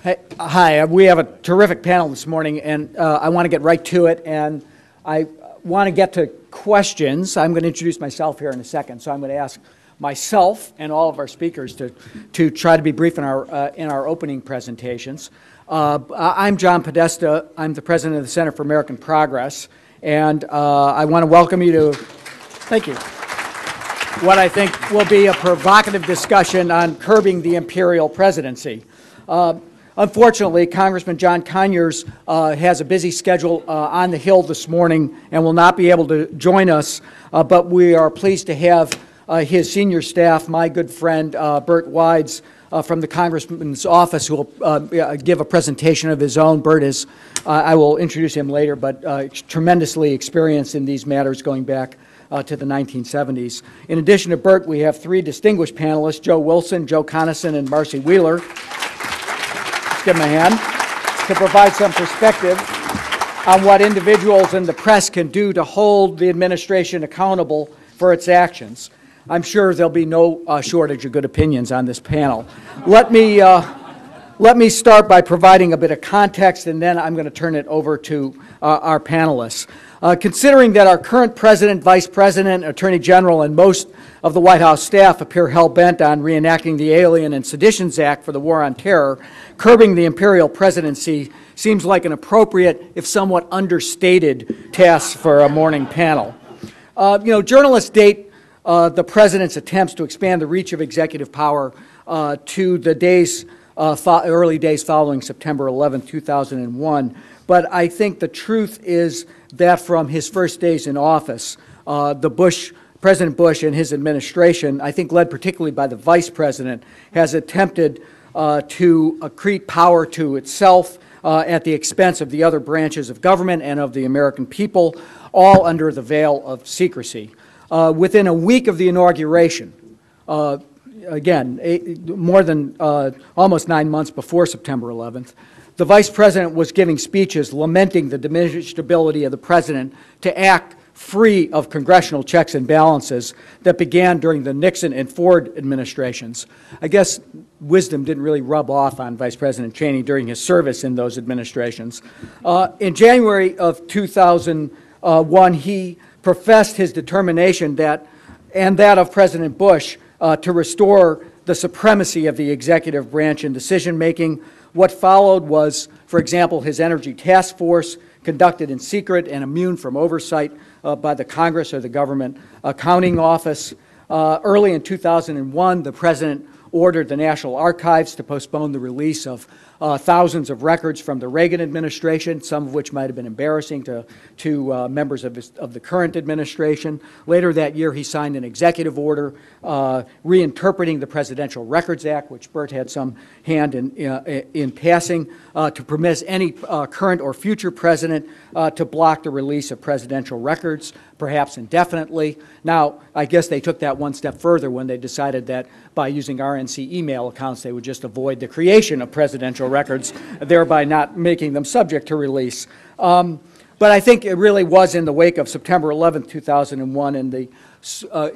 Hey, hi, we have a terrific panel this morning, and I want to get right to it, and I want to get to questions. I'm going to introduce myself here in a second, so I'm going to ask myself and all of our speakers to try to be brief in our opening presentations. I'm John Pedesta. I'm the president of the Center for American Progress, and I want to welcome you to, thank you, what I think will be a provocative discussion on curbing the Imperial Presidency. Unfortunately, Congressman John Conyers has a busy schedule on the Hill this morning and will not be able to join us, but we are pleased to have his senior staff, my good friend Burt Wides from the Congressman's office, who will give a presentation of his own. Burt is, I will introduce him later, but tremendously experienced in these matters going back to the 1970s. In addition to Burt, we have three distinguished panelists, Joe Wilson, Joe Conason, and Marcy Wheeler. Give them a hand, to provide some perspective on what individuals in the press can do to hold the administration accountable for its actions. I'm sure there'll be no shortage of good opinions on this panel. Let me start by providing a bit of context, and then I'm going to turn it over to our panelists. Considering that our current president, vice president, attorney general, and most of the White House staff appear hell-bent on reenacting the Alien and Seditions Act for the War on Terror, curbing the Imperial Presidency seems like an appropriate, if somewhat understated, task for a morning panel. Journalists date the president's attempts to expand the reach of executive power to the early days following September 11, 2001. But I think the truth is that from his first days in office, President Bush and his administration, I think led particularly by the vice president, has attempted to accrete power to itself at the expense of the other branches of government and of the American people, all under the veil of secrecy. Within a week of the inauguration, again, more than almost 9 months before September 11th, the vice president was giving speeches lamenting the diminished ability of the president to act free of congressional checks and balances that began during the Nixon and Ford administrations. I guess wisdom didn't really rub off on Vice President Cheney during his service in those administrations. In January of 2001, he professed his determination and that of President Bush to restore the supremacy of the executive branch in decision-making. What followed was, for example, his energy task force, conducted in secret and immune from oversight by the Congress or the Government Accounting Office. Early in 2001, the President ordered the National Archives to postpone the release of thousands of records from the Reagan administration, some of which might have been embarrassing to members of the current administration. Later that year, he signed an executive order reinterpreting the Presidential Records Act, which Burt had some hand in passing, to permit any current or future president to block the release of presidential records, perhaps indefinitely. Now, I guess they took that one step further when they decided that by using RNC email accounts, they would just avoid the creation of presidential records, thereby not making them subject to release. But I think it really was in the wake of September 11, 2001 and the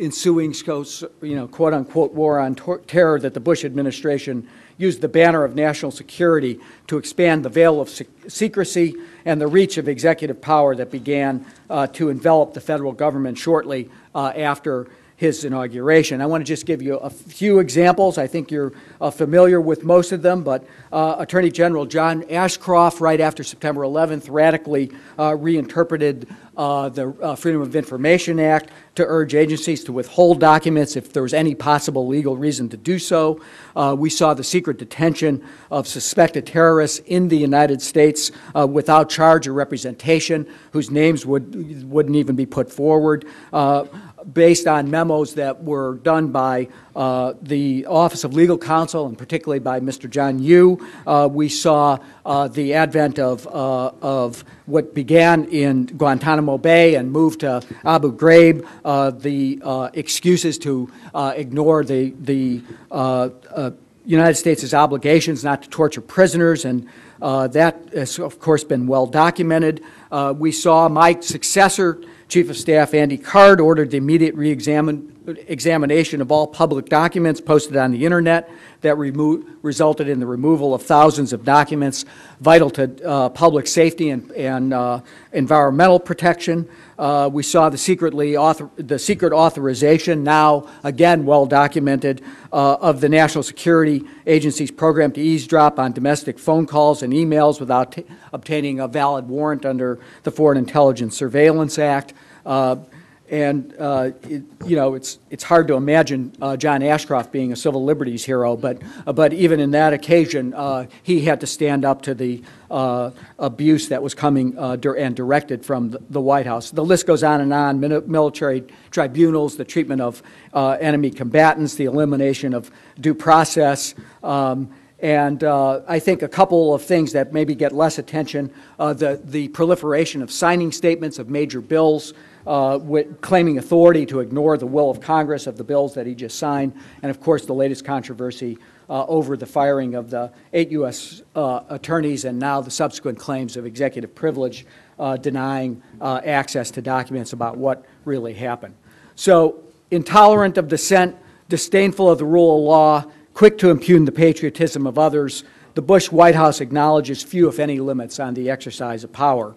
ensuing, quote-unquote war on terror that the Bush administration used the banner of national security to expand the veil of secrecy and the reach of executive power that began to envelop the federal government shortly after his inauguration. I want to just give you a few examples. I think you're familiar with most of them, but Attorney General John Ashcroft, right after September 11th, radically reinterpreted the Freedom of Information Act to urge agencies to withhold documents if there was any possible legal reason to do so. We saw the secret detention of suspected terrorists in the United States without charge or representation, whose names wouldn't even be put forward, based on memos that were done by the Office of Legal Counsel, and particularly by Mr. John Yoo. We saw the advent of what began in Guantanamo Bay and moved to Abu Ghraib, the excuses to ignore the United States' obligations not to torture prisoners, and that has, of course, been well documented. We saw my successor, Chief of Staff Andy Card, ordered the immediate examination of all public documents posted on the internet that resulted in the removal of thousands of documents vital to public safety and environmental protection. We saw the secret authorization, now again well documented, of the National Security Agency's program to eavesdrop on domestic phone calls and emails without obtaining a valid warrant under the Foreign Intelligence Surveillance Act. It's hard to imagine John Ashcroft being a civil liberties hero, but even in that occasion, he had to stand up to the abuse that was coming and directed from the White House. The list goes on and on: military tribunals, the treatment of enemy combatants, the elimination of due process. And I think a couple of things that maybe get less attention, the proliferation of signing statements of major bills, claiming authority to ignore the will of Congress of the bills that he just signed, and of course the latest controversy over the firing of the 8 U.S. Attorneys and now the subsequent claims of executive privilege denying access to documents about what really happened. So, intolerant of dissent, disdainful of the rule of law, quick to impugn the patriotism of others, the Bush White House acknowledges few, if any, limits on the exercise of power.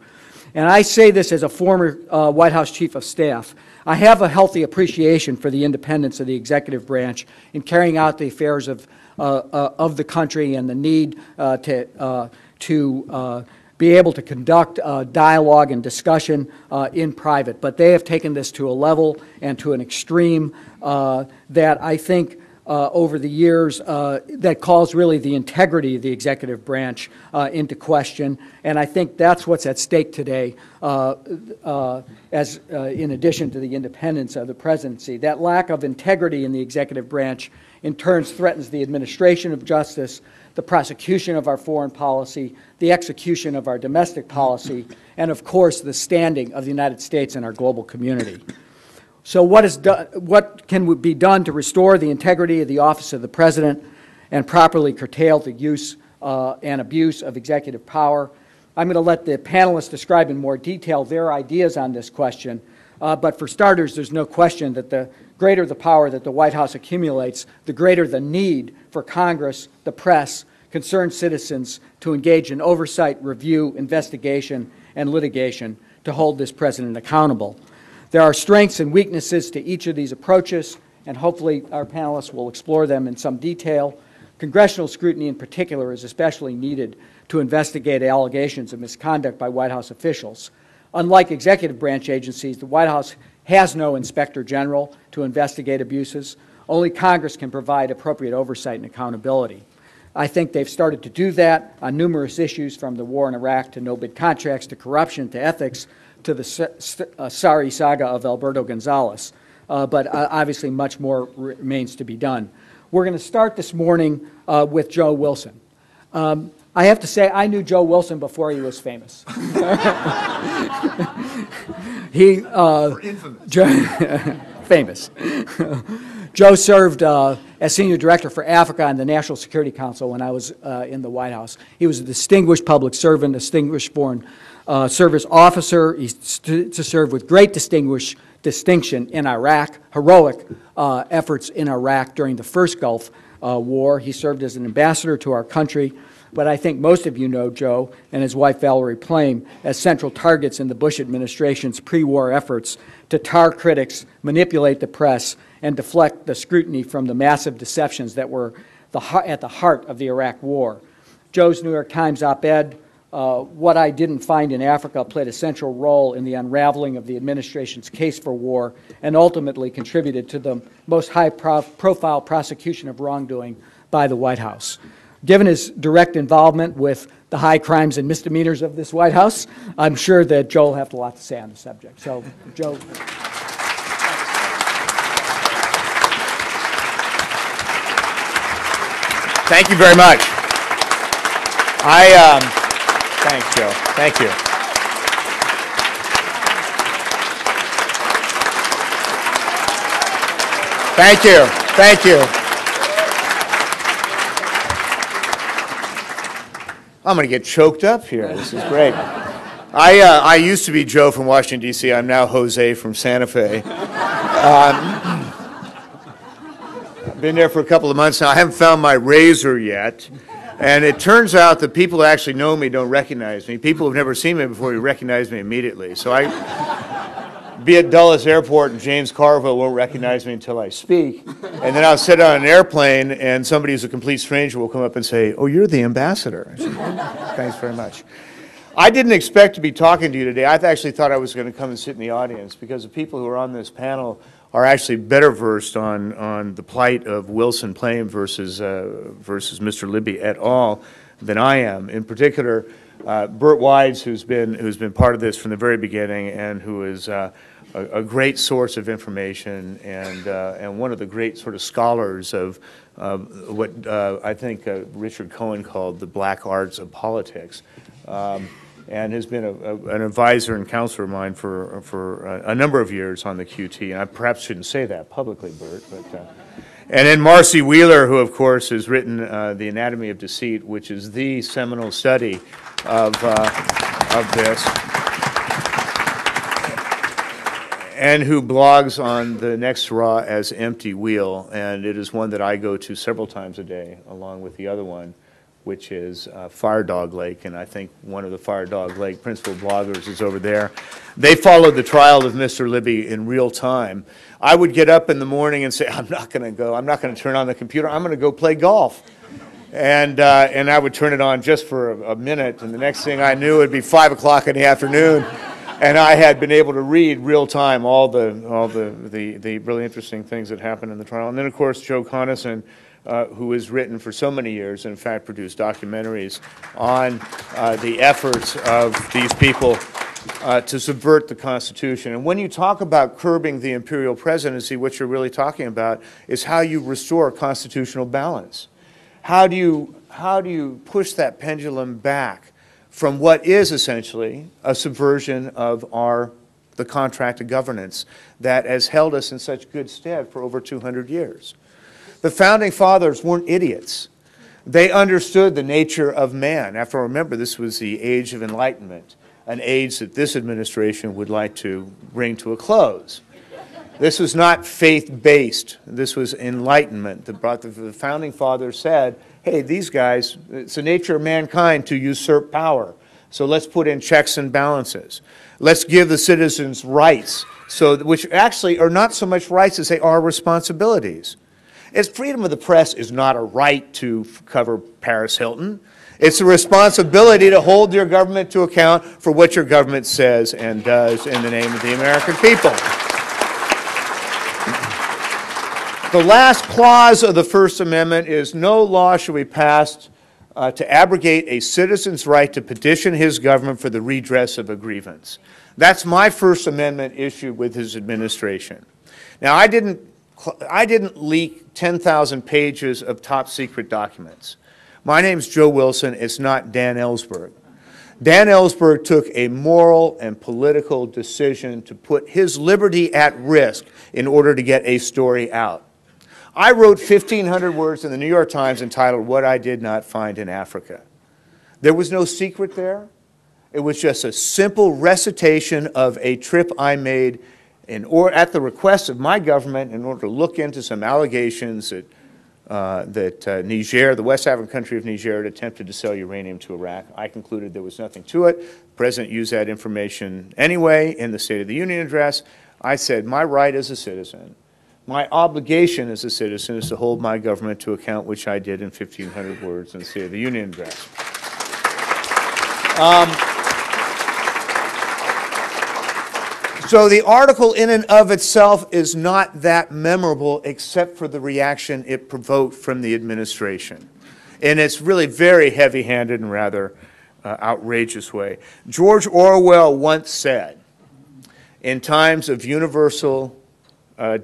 And I say this as a former White House Chief of Staff. I have a healthy appreciation for the independence of the executive branch in carrying out the affairs of the country and the need to be able to conduct dialogue and discussion in private. But they have taken this to a level and to an extreme that I think over the years that calls really the integrity of the executive branch into question. And I think that's what's at stake today in addition to the independence of the presidency. That lack of integrity in the executive branch in turn threatens the administration of justice, the prosecution of our foreign policy, the execution of our domestic policy, and of course the standing of the United States in our global community. So what can be done to restore the integrity of the office of the President and properly curtail the use and abuse of executive power? I'm going to let the panelists describe in more detail their ideas on this question, but for starters, there's no question that the greater the power that the White House accumulates, the greater the need for Congress, the press, concerned citizens to engage in oversight, review, investigation, and litigation to hold this President accountable. There are strengths and weaknesses to each of these approaches, and hopefully our panelists will explore them in some detail. Congressional scrutiny in particular is especially needed to investigate allegations of misconduct by White House officials. Unlike executive branch agencies, the White House has no inspector general to investigate abuses. Only Congress can provide appropriate oversight and accountability. I think they've started to do that on numerous issues, from the war in Iraq to no-bid contracts to corruption to ethics, to the sorry saga of Alberto Gonzales, but obviously much more remains to be done. We're going to start this morning with Joe Wilson. I have to say, I knew Joe Wilson before he was famous. Famous. Joe served as Senior Director for Africa and the National Security Council when I was in the White House. He was a distinguished public servant, distinguished foreign service officer. He stood to serve with great distinction in Iraq, heroic efforts in Iraq during the first Gulf War. He served as an ambassador to our country. But I think most of you know Joe and his wife Valerie Plame as central targets in the Bush administration's pre-war efforts to tar critics, manipulate the press, and deflect the scrutiny from the massive deceptions that were at the heart of the Iraq War. Joe's New York Times op-ed, "What I Didn't Find in Africa," played a central role in the unraveling of the administration's case for war and ultimately contributed to the most high-profile prosecution of wrongdoing by the White House. Given his direct involvement with the high crimes and misdemeanors of this White House, I'm sure that Joe will have a lot to say on the subject. So, Joe. Thank you very much. Thanks, Joe. Thank you. Thank you. Thank you. I'm going to get choked up here. This is great. I used to be Joe from Washington, D.C. I'm now Jose from Santa Fe. I've been there for a couple of months now. I haven't found my razor yet. And it turns out that people who actually know me don't recognize me. People who've never seen me before recognize me immediately. So be at Dulles Airport and James Carville won't recognize me until I speak. And then I'll sit on an airplane and somebody who's a complete stranger will come up and say, "Oh, you're the ambassador." I said, "Oh, thanks very much." I didn't expect to be talking to you today. I actually thought I was going to come and sit in the audience because the people who are on this panel are actually better versed on the plight of Wilson Plame versus Mr. Libby et al. Than I am. In particular, Burt Wides, who's been part of this from the very beginning and who is a great source of information and one of the great sort of scholars of what I think Richard Cohen called the black arts of politics. And has been an advisor and counselor of mine for a number of years on the QT. And I perhaps shouldn't say that publicly, Bert. And then Marcy Wheeler, who, of course, has written The Anatomy of Deceit, which is the seminal study of this, and who blogs on the next hurrah as Empty Wheel. And it is one that I go to several times a day, along with the other one, which is Fire Dog Lake, and I think one of the Fire Dog Lake principal bloggers is over there. They followed the trial of Mr. Libby in real time. I would get up in the morning and say, I'm not going to turn on the computer, I'm going to go play golf. And I would turn it on just for a minute, and the next thing I knew, it would be 5 o'clock in the afternoon, and I had been able to read real time all the really interesting things that happened in the trial. And then, of course, Joe Conason, who has written for so many years and in fact produced documentaries on the efforts of these people to subvert the Constitution. And when you talk about curbing the imperial presidency, what you're really talking about is how you restore constitutional balance. How do you push that pendulum back from what is essentially a subversion of the contract of governance that has held us in such good stead for over 200 years? The Founding Fathers weren't idiots. They understood the nature of man. After all, remember, this was the age of enlightenment, an age that this administration would like to bring to a close. This was not faith-based. This was enlightenment that brought the Founding Fathers said, hey, these guys, it's the nature of mankind to usurp power. So let's put in checks and balances. Let's give the citizens rights, which actually are not so much rights as they are responsibilities. Freedom of the press is not a right to cover Paris Hilton. It's a responsibility to hold your government to account for what your government says and does in the name of the American people. The last clause of the First Amendment is no law shall be passed to abrogate a citizen's right to petition his government for the redress of a grievance. That's my First Amendment issue with his administration. Now, I didn't leak 10,000 pages of top-secret documents. My name's Joe Wilson. It's not Dan Ellsberg. Dan Ellsberg took a moral and political decision to put his liberty at risk in order to get a story out. I wrote 1,500 words in the New York Times entitled What I Did Not Find in Africa. There was no secret there. It was just a simple recitation of a trip I made at the request of my government in order to look into some allegations that Niger, the West African country of Niger, had attempted to sell uranium to Iraq. I concluded there was nothing to it. The President used that information anyway in the State of the Union address. I said, my right as a citizen, my obligation as a citizen is to hold my government to account, which I did in 1,500 words in the State of the Union address. So the article in and of itself is not that memorable except for the reaction it provoked from the administration. And it's really very heavy-handed and rather outrageous way. George Orwell once said, in times of universal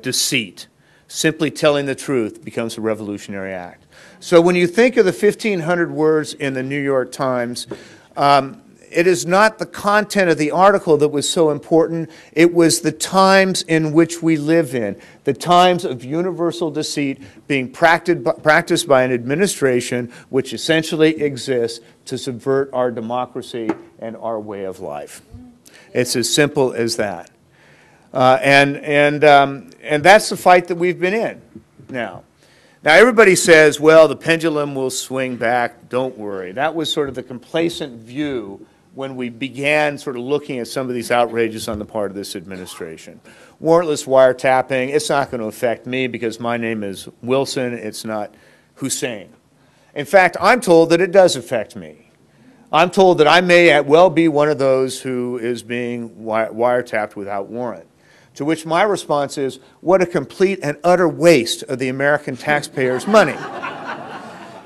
deceit, simply telling the truth becomes a revolutionary act. So when you think of the 1,500 words in the New York Times, it is not the content of the article that was so important. It was the times in which we live in, the times of universal deceit being practiced by an administration which essentially exists to subvert our democracy and our way of life. It's as simple as that. And that's the fight that we've been in now. Now, everybody says, well, the pendulum will swing back, don't worry. That was sort of the complacent view when we began sort of looking at some of these outrages on the part of this administration. Warrantless wiretapping, it's not going to affect me because my name is Wilson, it's not Hussein. In fact, I'm told that it does affect me. I'm told that I may well be one of those who is being wiretapped without warrant. To which my response is, what a complete and utter waste of the American taxpayers' money.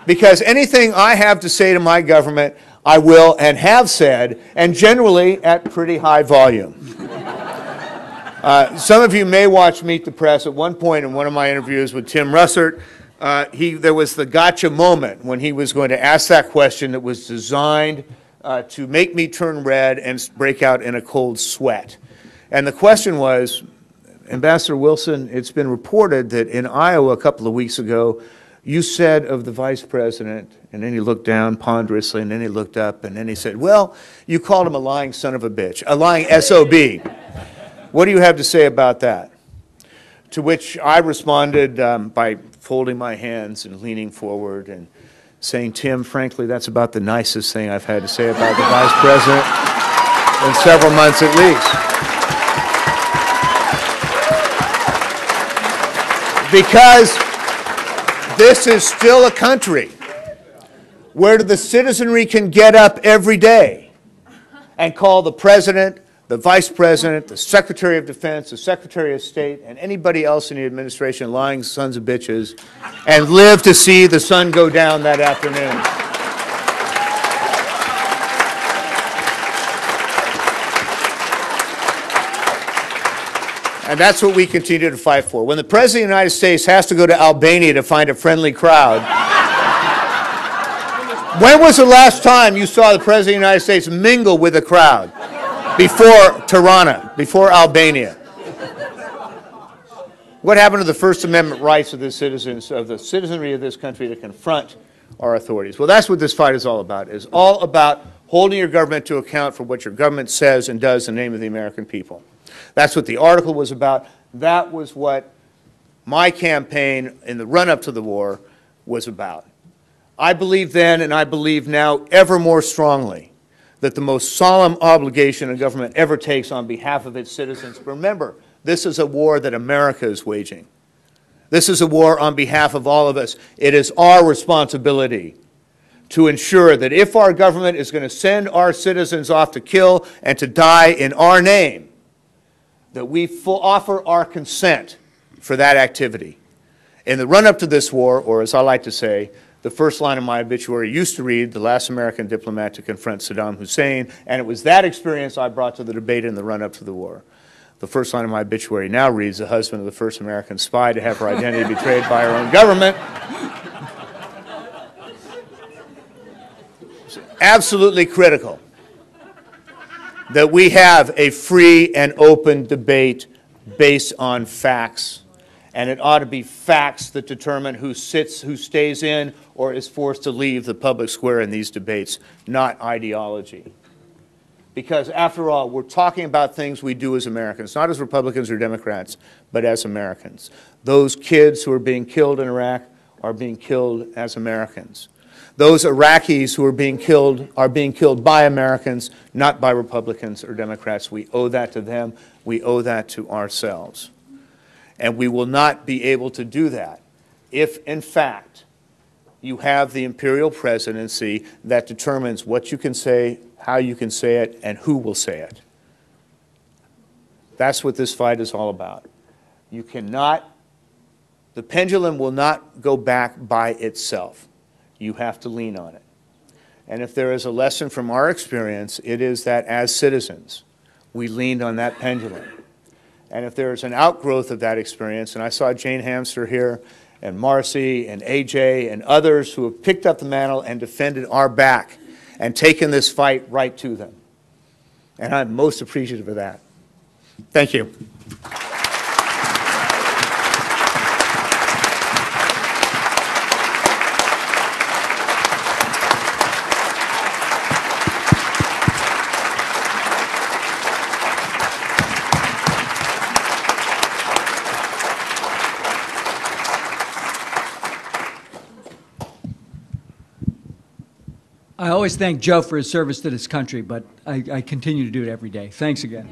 Because anything I have to say to my government, I will and have said, and generally at pretty high volume. Some of you may watch Meet the Press. At one point in one of my interviews with Tim Russert, there was the gotcha moment when he was going to ask that question that was designed to make me turn red and break out in a cold sweat. And the question was, Ambassador Wilson, it's been reported that in Iowa a couple of weeks ago, you said of the Vice President, and then he looked down ponderously, and then he looked up, and then he said, well, you called him a lying son of a bitch, a lying SOB. What do you have to say about that? To which I responded by folding my hands and leaning forward and saying, Tim, frankly, that's about the nicest thing I've had to say about the Vice President in several months at least. Because this is still a country where the citizenry can get up every day and call the President, the Vice President, the Secretary of Defense, the Secretary of State, and anybody else in the administration lying sons of bitches and live to see the sun go down that afternoon. And that's what we continue to fight for. When the President of the United States has to go to Albania to find a friendly crowd, when was the last time you saw the President of the United States mingle with a crowd? Before Tirana, before Albania. What happened to the First Amendment rights of the citizens, of the citizenry of this country to confront our authorities? Well, that's what this fight is all about. It's all about holding your government to account for what your government says and does in the name of the American people. That's what the article was about. That was what my campaign in the run-up to the war was about. I believe then, and I believe now ever more strongly, that the most solemn obligation a government ever takes on behalf of its citizens. Remember, this is a war that America is waging. This is a war on behalf of all of us. It is our responsibility to ensure that if our government is going to send our citizens off to kill and to die in our name, that we offer our consent for that activity. In the run-up to this war, or as I like to say, the first line of my obituary used to read, the last American diplomat to confront Saddam Hussein, and it was that experience I brought to the debate in the run-up to the war. The first line of my obituary now reads, the husband of the first American spy to have her identity betrayed by her own government. It's absolutely critical that we have a free and open debate based on facts. And it ought to be facts that determine who stays in or is forced to leave the public square in these debates, not ideology. Because after all, we're talking about things we do as Americans, not as Republicans or Democrats, but as Americans. Those kids who are being killed in Iraq are being killed as Americans. Those Iraqis who are being killed by Americans, not by Republicans or Democrats. We owe that to them. We owe that to ourselves. And we will not be able to do that if, in fact, you have the Imperial Presidency that determines what you can say, how you can say it, and who will say it. That's what this fight is all about. You cannot, the pendulum will not go back by itself. You have to lean on it. And if there is a lesson from our experience, it is that as citizens, we leaned on that pendulum. And if there is an outgrowth of that experience, and I saw Jane Hamster here, and Marcy, and AJ, and others who have picked up the mantle and defended our back and taken this fight right to them. And I'm most appreciative of that. Thank you. I always thank Joe for his service to this country, but I continue to do it every day. Thanks again.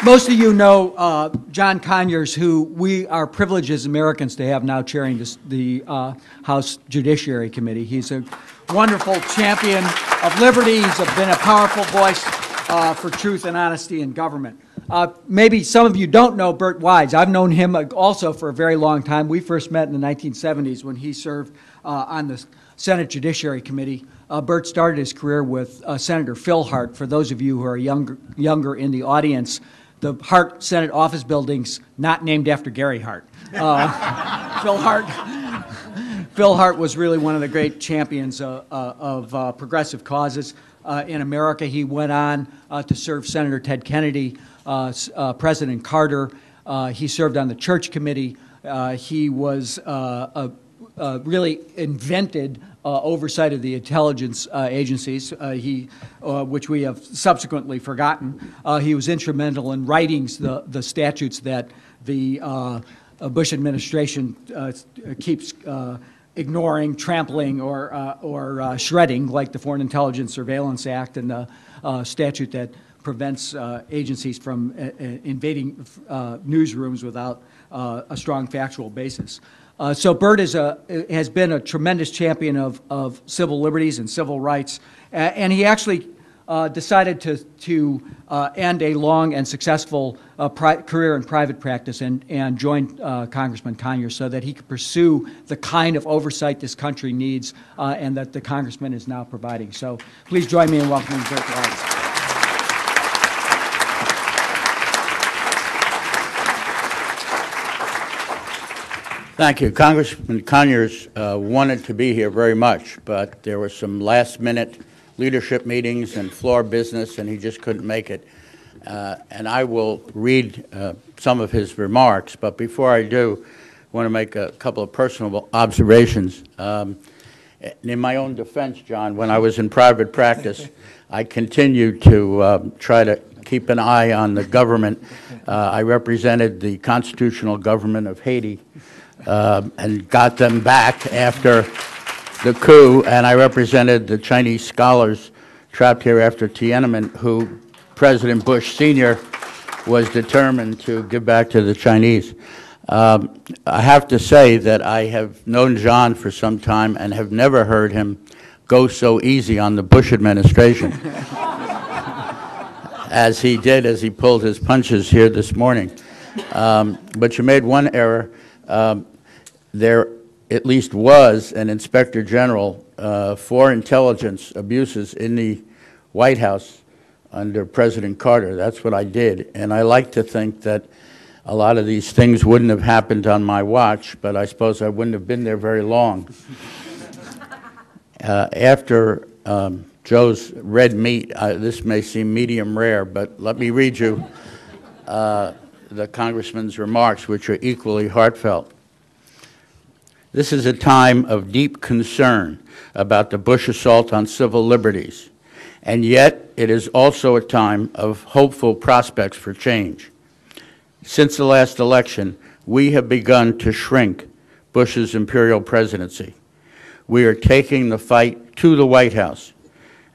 Most of you know John Conyers, who we are privileged as Americans to have now chairing the House Judiciary Committee. He's a wonderful champion of liberty. He's been a powerful voice for truth and honesty in government. Maybe some of you don't know Burt Wise. I've known him also for a very long time. We first met in the 1970s when he served on the Senate Judiciary Committee. Burt started his career with Senator Phil Hart. For those of you who are younger in the audience, the Hart Senate office building's not named after Gary Hart. Phil Hart was really one of the great champions of progressive causes in America. He went on to serve Senator Ted Kennedy, President Carter. He served on the Church Committee. He was really invented oversight of the intelligence agencies, which we have subsequently forgotten. He was instrumental in writing the statutes that the Bush administration keeps ignoring, trampling, or shredding, like the Foreign Intelligence Surveillance Act and the statute that prevents agencies from invading newsrooms without a strong factual basis. So Burt has been a tremendous champion of civil liberties and civil rights, and he actually decided to end a long and successful career in private practice and joined Congressman Conyers so that he could pursue the kind of oversight this country needs and that the congressman is now providing. So please join me in welcoming Burt Wise. Thank you. Congressman Conyers wanted to be here very much, but there were some last-minute leadership meetings and floor business, and he just couldn't make it. And I will read some of his remarks, but before I do, I want to make a couple of personal observations. In my own defense, John, when I was in private practice, I continued to try to keep an eye on the government. I represented the constitutional government of Haiti, and got them back after the coup, and I represented the Chinese scholars trapped here after Tiananmen, who President Bush Sr. was determined to give back to the Chinese. I have to say that I have known John for some time and have never heard him go so easy on the Bush administration as he did as he pulled his punches here this morning. But you made one error. There at least was an inspector general for intelligence abuses in the White House under President Carter. That's what I did. And I like to think that a lot of these things wouldn't have happened on my watch, but I suppose I wouldn't have been there very long. After Joe's red meat, this may seem medium rare, but let me read you the Congressman's remarks, which are equally heartfelt. This is a time of deep concern about the Bush assault on civil liberties, and yet it is also a time of hopeful prospects for change. Since the last election, we have begun to shrink Bush's imperial presidency. We are taking the fight to the White House,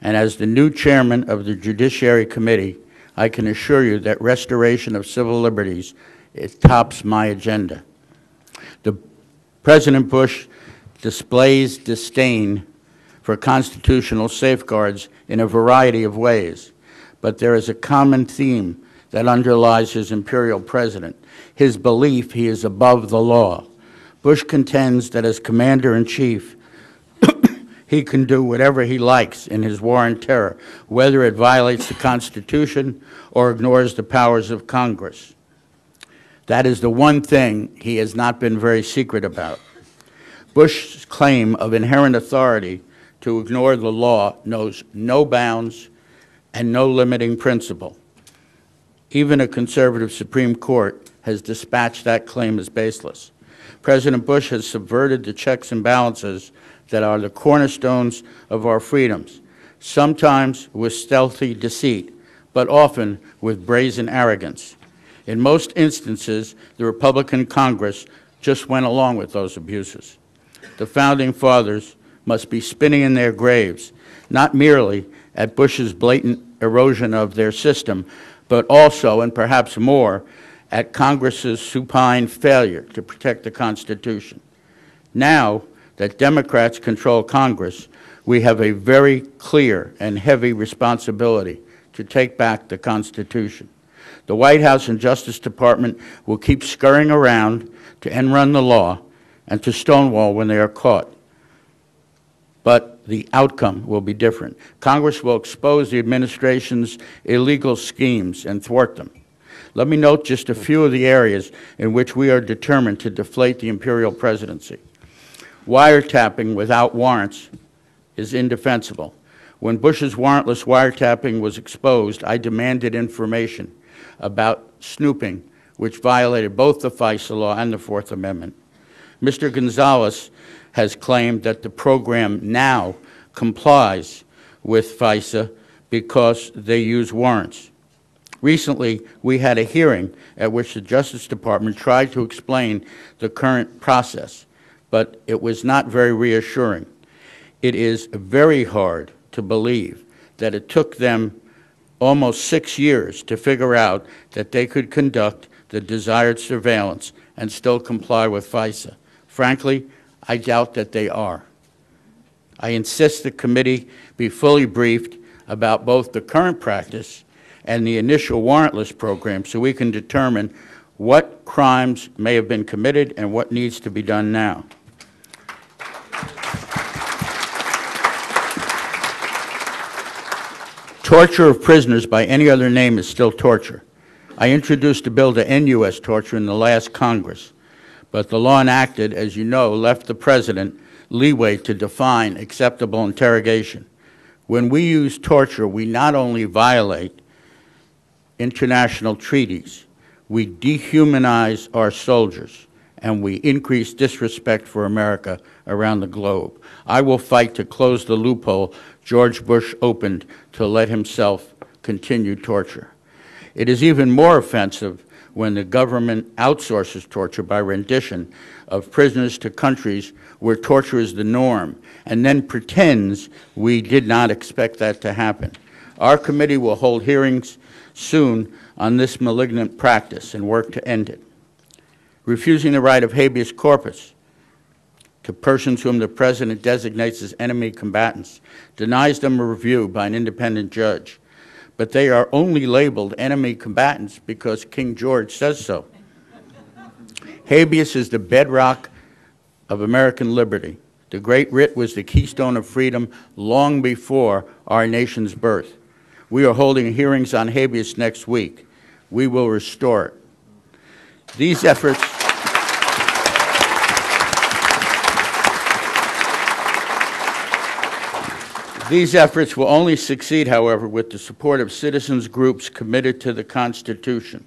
and as the new chairman of the Judiciary Committee, I can assure you that restoration of civil liberties, it tops my agenda. President Bush displays disdain for constitutional safeguards in a variety of ways, but there is a common theme that underlies his imperial president, his belief he is above the law. Bush contends that as commander-in-chief, he can do whatever he likes in his war on terror, whether it violates the Constitution or ignores the powers of Congress. That is the one thing he has not been very secret about. Bush's claim of inherent authority to ignore the law knows no bounds and no limiting principle. Even a conservative Supreme Court has dispatched that claim as baseless. President Bush has subverted the checks and balances that are the cornerstones of our freedoms, sometimes with stealthy deceit, but often with brazen arrogance. In most instances, the Republican Congress just went along with those abuses. The Founding Fathers must be spinning in their graves, not merely at Bush's blatant erosion of their system, but also, and perhaps more, at Congress's supine failure to protect the Constitution. Now that Democrats control Congress, we have a very clear and heavy responsibility to take back the Constitution. The White House and Justice Department will keep scurrying around to end-run the law and to stonewall when they are caught. But the outcome will be different. Congress will expose the administration's illegal schemes and thwart them. Let me note just a few of the areas in which we are determined to deflate the Imperial Presidency. Wiretapping without warrants is indefensible. When Bush's warrantless wiretapping was exposed, I demanded information about snooping, which violated both the FISA law and the Fourth Amendment. Mr. Gonzalez has claimed that the program now complies with FISA because they use warrants. Recently, we had a hearing at which the Justice Department tried to explain the current process, but it was not very reassuring. It is very hard to believe that it took them almost 6 years to figure out that they could conduct the desired surveillance and still comply with FISA. Frankly, I doubt that they are. I insist the committee be fully briefed about both the current practice and the initial warrantless program so we can determine what crimes may have been committed and what needs to be done now. Torture of prisoners by any other name is still torture. I introduced a bill to end U.S. torture in the last Congress, but the law enacted, as you know, left the President leeway to define acceptable interrogation. When we use torture, we not only violate international treaties, we dehumanize our soldiers, and we increase disrespect for America around the globe. I will fight to close the loophole George Bush opened to let himself continue torture. It is even more offensive when the government outsources torture by rendition of prisoners to countries where torture is the norm, and then pretends we did not expect that to happen. Our committee will hold hearings soon on this malignant practice and work to end it. Refusing the right of habeas corpus to persons whom the President designates as enemy combatants denies them a review by an independent judge. But they are only labeled enemy combatants because King George says so. Habeas is the bedrock of American liberty. The Great Writ was the keystone of freedom long before our nation's birth. We are holding hearings on habeas next week. We will restore it. These efforts will only succeed, however, with the support of citizens groups committed to the Constitution.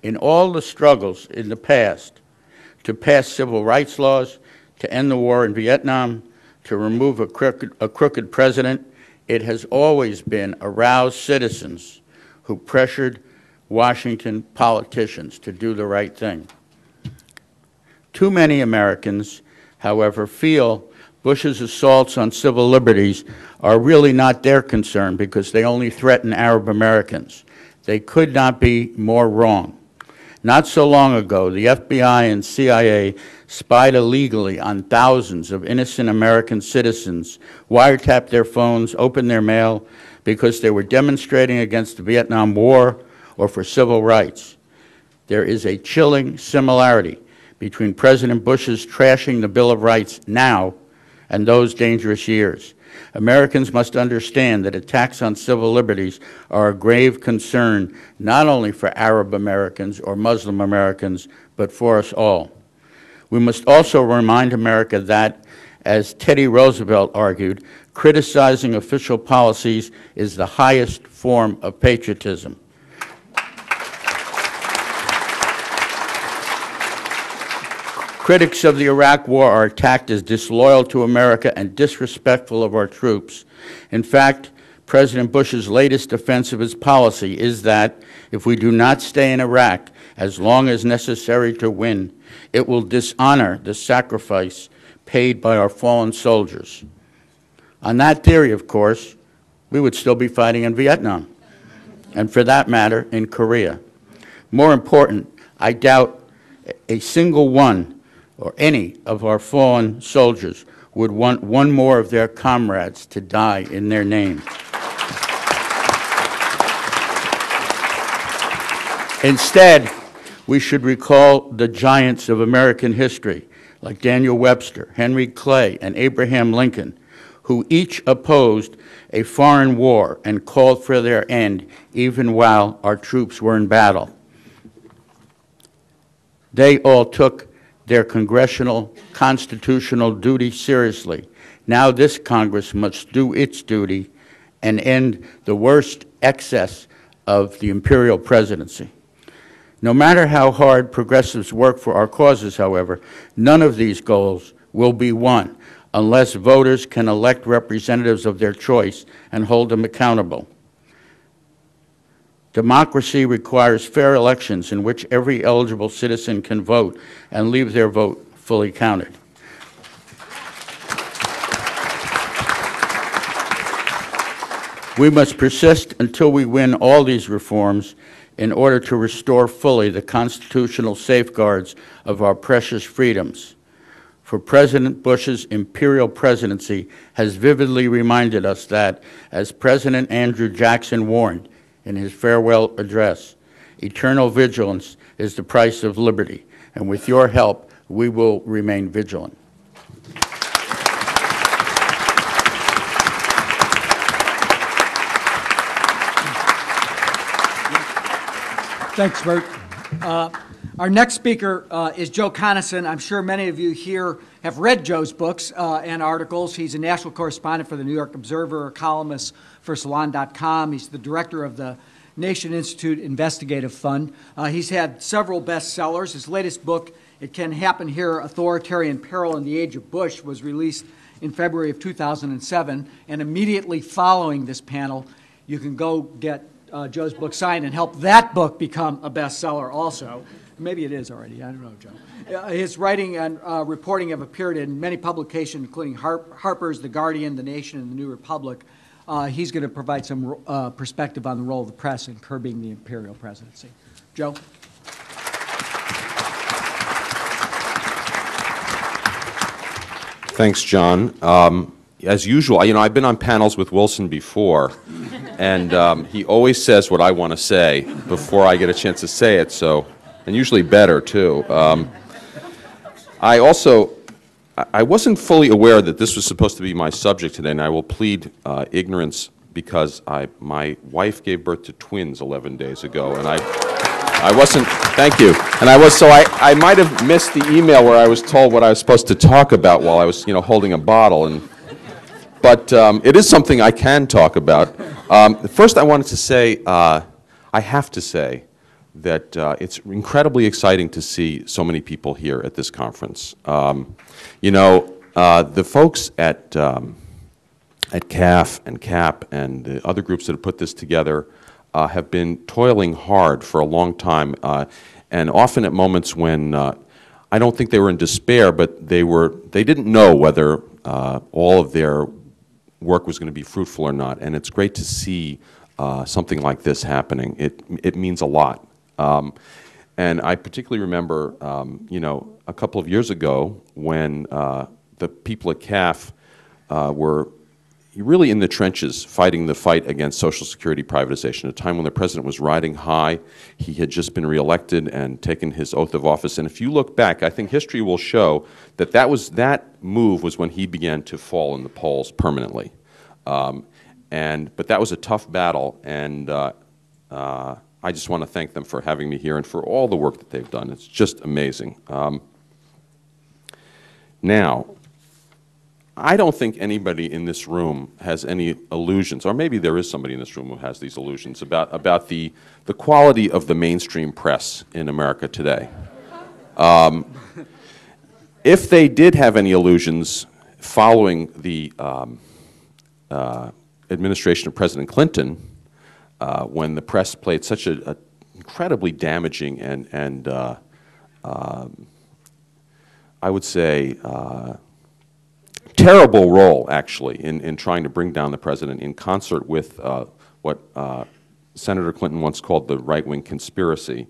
In all the struggles in the past to pass civil rights laws, to end the war in Vietnam, to remove a crooked president, it has always been aroused citizens who pressured Washington politicians to do the right thing. Too many Americans, however, feel Bush's assaults on civil liberties are really not their concern because they only threaten Arab Americans. They could not be more wrong. Not so long ago, the FBI and CIA spied illegally on thousands of innocent American citizens, wiretapped their phones, opened their mail because they were demonstrating against the Vietnam War or for civil rights. There is a chilling similarity between President Bush's trashing the Bill of Rights now and those dangerous years. Americans must understand that attacks on civil liberties are a grave concern not only for Arab Americans or Muslim Americans, but for us all. We must also remind America that, as Teddy Roosevelt argued, criticizing official policies is the highest form of patriotism. Critics of the Iraq War are attacked as disloyal to America and disrespectful of our troops. In fact, President Bush's latest defense of his policy is that if we do not stay in Iraq as long as necessary to win, it will dishonor the sacrifice paid by our fallen soldiers. On that theory, of course, we would still be fighting in Vietnam, and for that matter, in Korea. More important, I doubt a single one or any of our fallen soldiers would want one more of their comrades to die in their name. Instead, we should recall the giants of American history, like Daniel Webster, Henry Clay, and Abraham Lincoln, who each opposed a foreign war and called for their end even while our troops were in battle. They all took their congressional constitutional duty seriously. Now this Congress must do its duty and end the worst excess of the Imperial Presidency. No matter how hard progressives work for our causes, however, none of these goals will be won unless voters can elect representatives of their choice and hold them accountable. Democracy requires fair elections in which every eligible citizen can vote and leave their vote fully counted. We must persist until we win all these reforms in order to restore fully the constitutional safeguards of our precious freedoms. For President Bush's Imperial Presidency has vividly reminded us that, as President Andrew Jackson warned in his farewell address, eternal vigilance is the price of liberty, and with your help, we will remain vigilant. Thanks, Bert. Our next speaker is Joe Conason. I'm sure many of you here have read Joe's books and articles. He's a national correspondent for the New York Observer, a columnist for Salon.com. He's the director of the Nation Institute Investigative Fund. He's had several bestsellers. His latest book, It Can Happen Here, Authoritarian Peril in the Age of Bush, was released in February of 2007. And immediately following this panel, you can go get Joe's book signed and help that book become a bestseller also. Maybe it is already. I don't know, Joe. His writing and reporting have appeared in many publications, including Harper's, The Guardian, The Nation, and The New Republic. He's going to provide some perspective on the role of the press in curbing the imperial presidency. Joe? Thanks, John. As usual, I've been on panels with Wilson before, and he always says what I want to say before I get a chance to say it, so, and usually better, too. I wasn't fully aware that this was supposed to be my subject today, and I will plead ignorance because my wife gave birth to twins 11 days ago, and I wasn't, thank you, and I might have missed the email where I was told what I was supposed to talk about while I was, holding a bottle, but it is something I can talk about. First, I wanted to say, I have to say that it's incredibly exciting to see so many people here at this conference. The folks at CAF and CAP and the other groups that have put this together have been toiling hard for a long time, and often at moments when I don't think they were in despair, but they didn't know whether all of their work was going to be fruitful or not, and it's great to see something like this happening. It means a lot. And I particularly remember, a couple of years ago when the people at CAF were really in the trenches fighting the fight against Social Security privatization, at a time when the president was riding high. He had just been reelected and taken his oath of office. And if you look back, I think history will show that that move was when he began to fall in the polls permanently. But that was a tough battle, and I just want to thank them for having me here and for all the work that they've done. It's just amazing. Now, I don't think anybody in this room has any illusions, or maybe there is somebody in this room who has these illusions about the quality of the mainstream press in America today. If they did have any illusions following the administration of President Clinton, when the press played such an incredibly damaging and I would say terrible role, actually, in trying to bring down the president in concert with what Senator Clinton once called the right-wing conspiracy.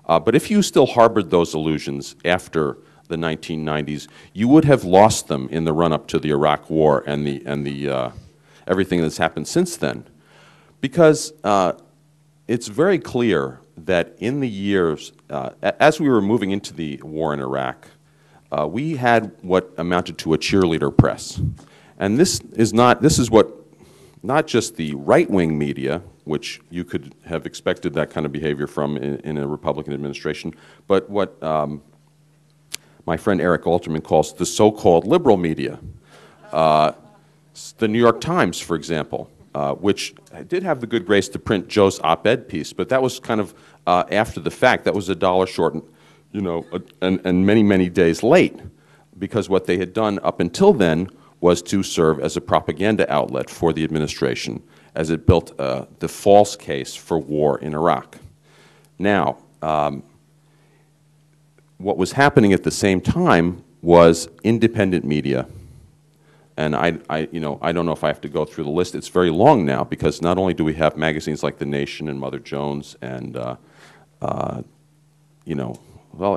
But if you still harbored those illusions after the 1990s, you would have lost them in the run-up to the Iraq War and everything that's happened since then. Because it's very clear that in the years, as we were moving into the war in Iraq, we had what amounted to a cheerleader press. And this is what not just the right-wing media, which you could have expected that kind of behavior from in a Republican administration, but what my friend Eric Alterman calls the so-called liberal media. The New York Times, for example, which did have the good grace to print Joe's op-ed piece, but that was kind of after the fact. That was $1 short, and many, many days late, because what they had done up until then was to serve as a propaganda outlet for the administration as it built the false case for war in Iraq. Now, what was happening at the same time was independent media. And I don't know if I have to go through the list. It's very long now, because not only do we have magazines like The Nation and Mother Jones and, well,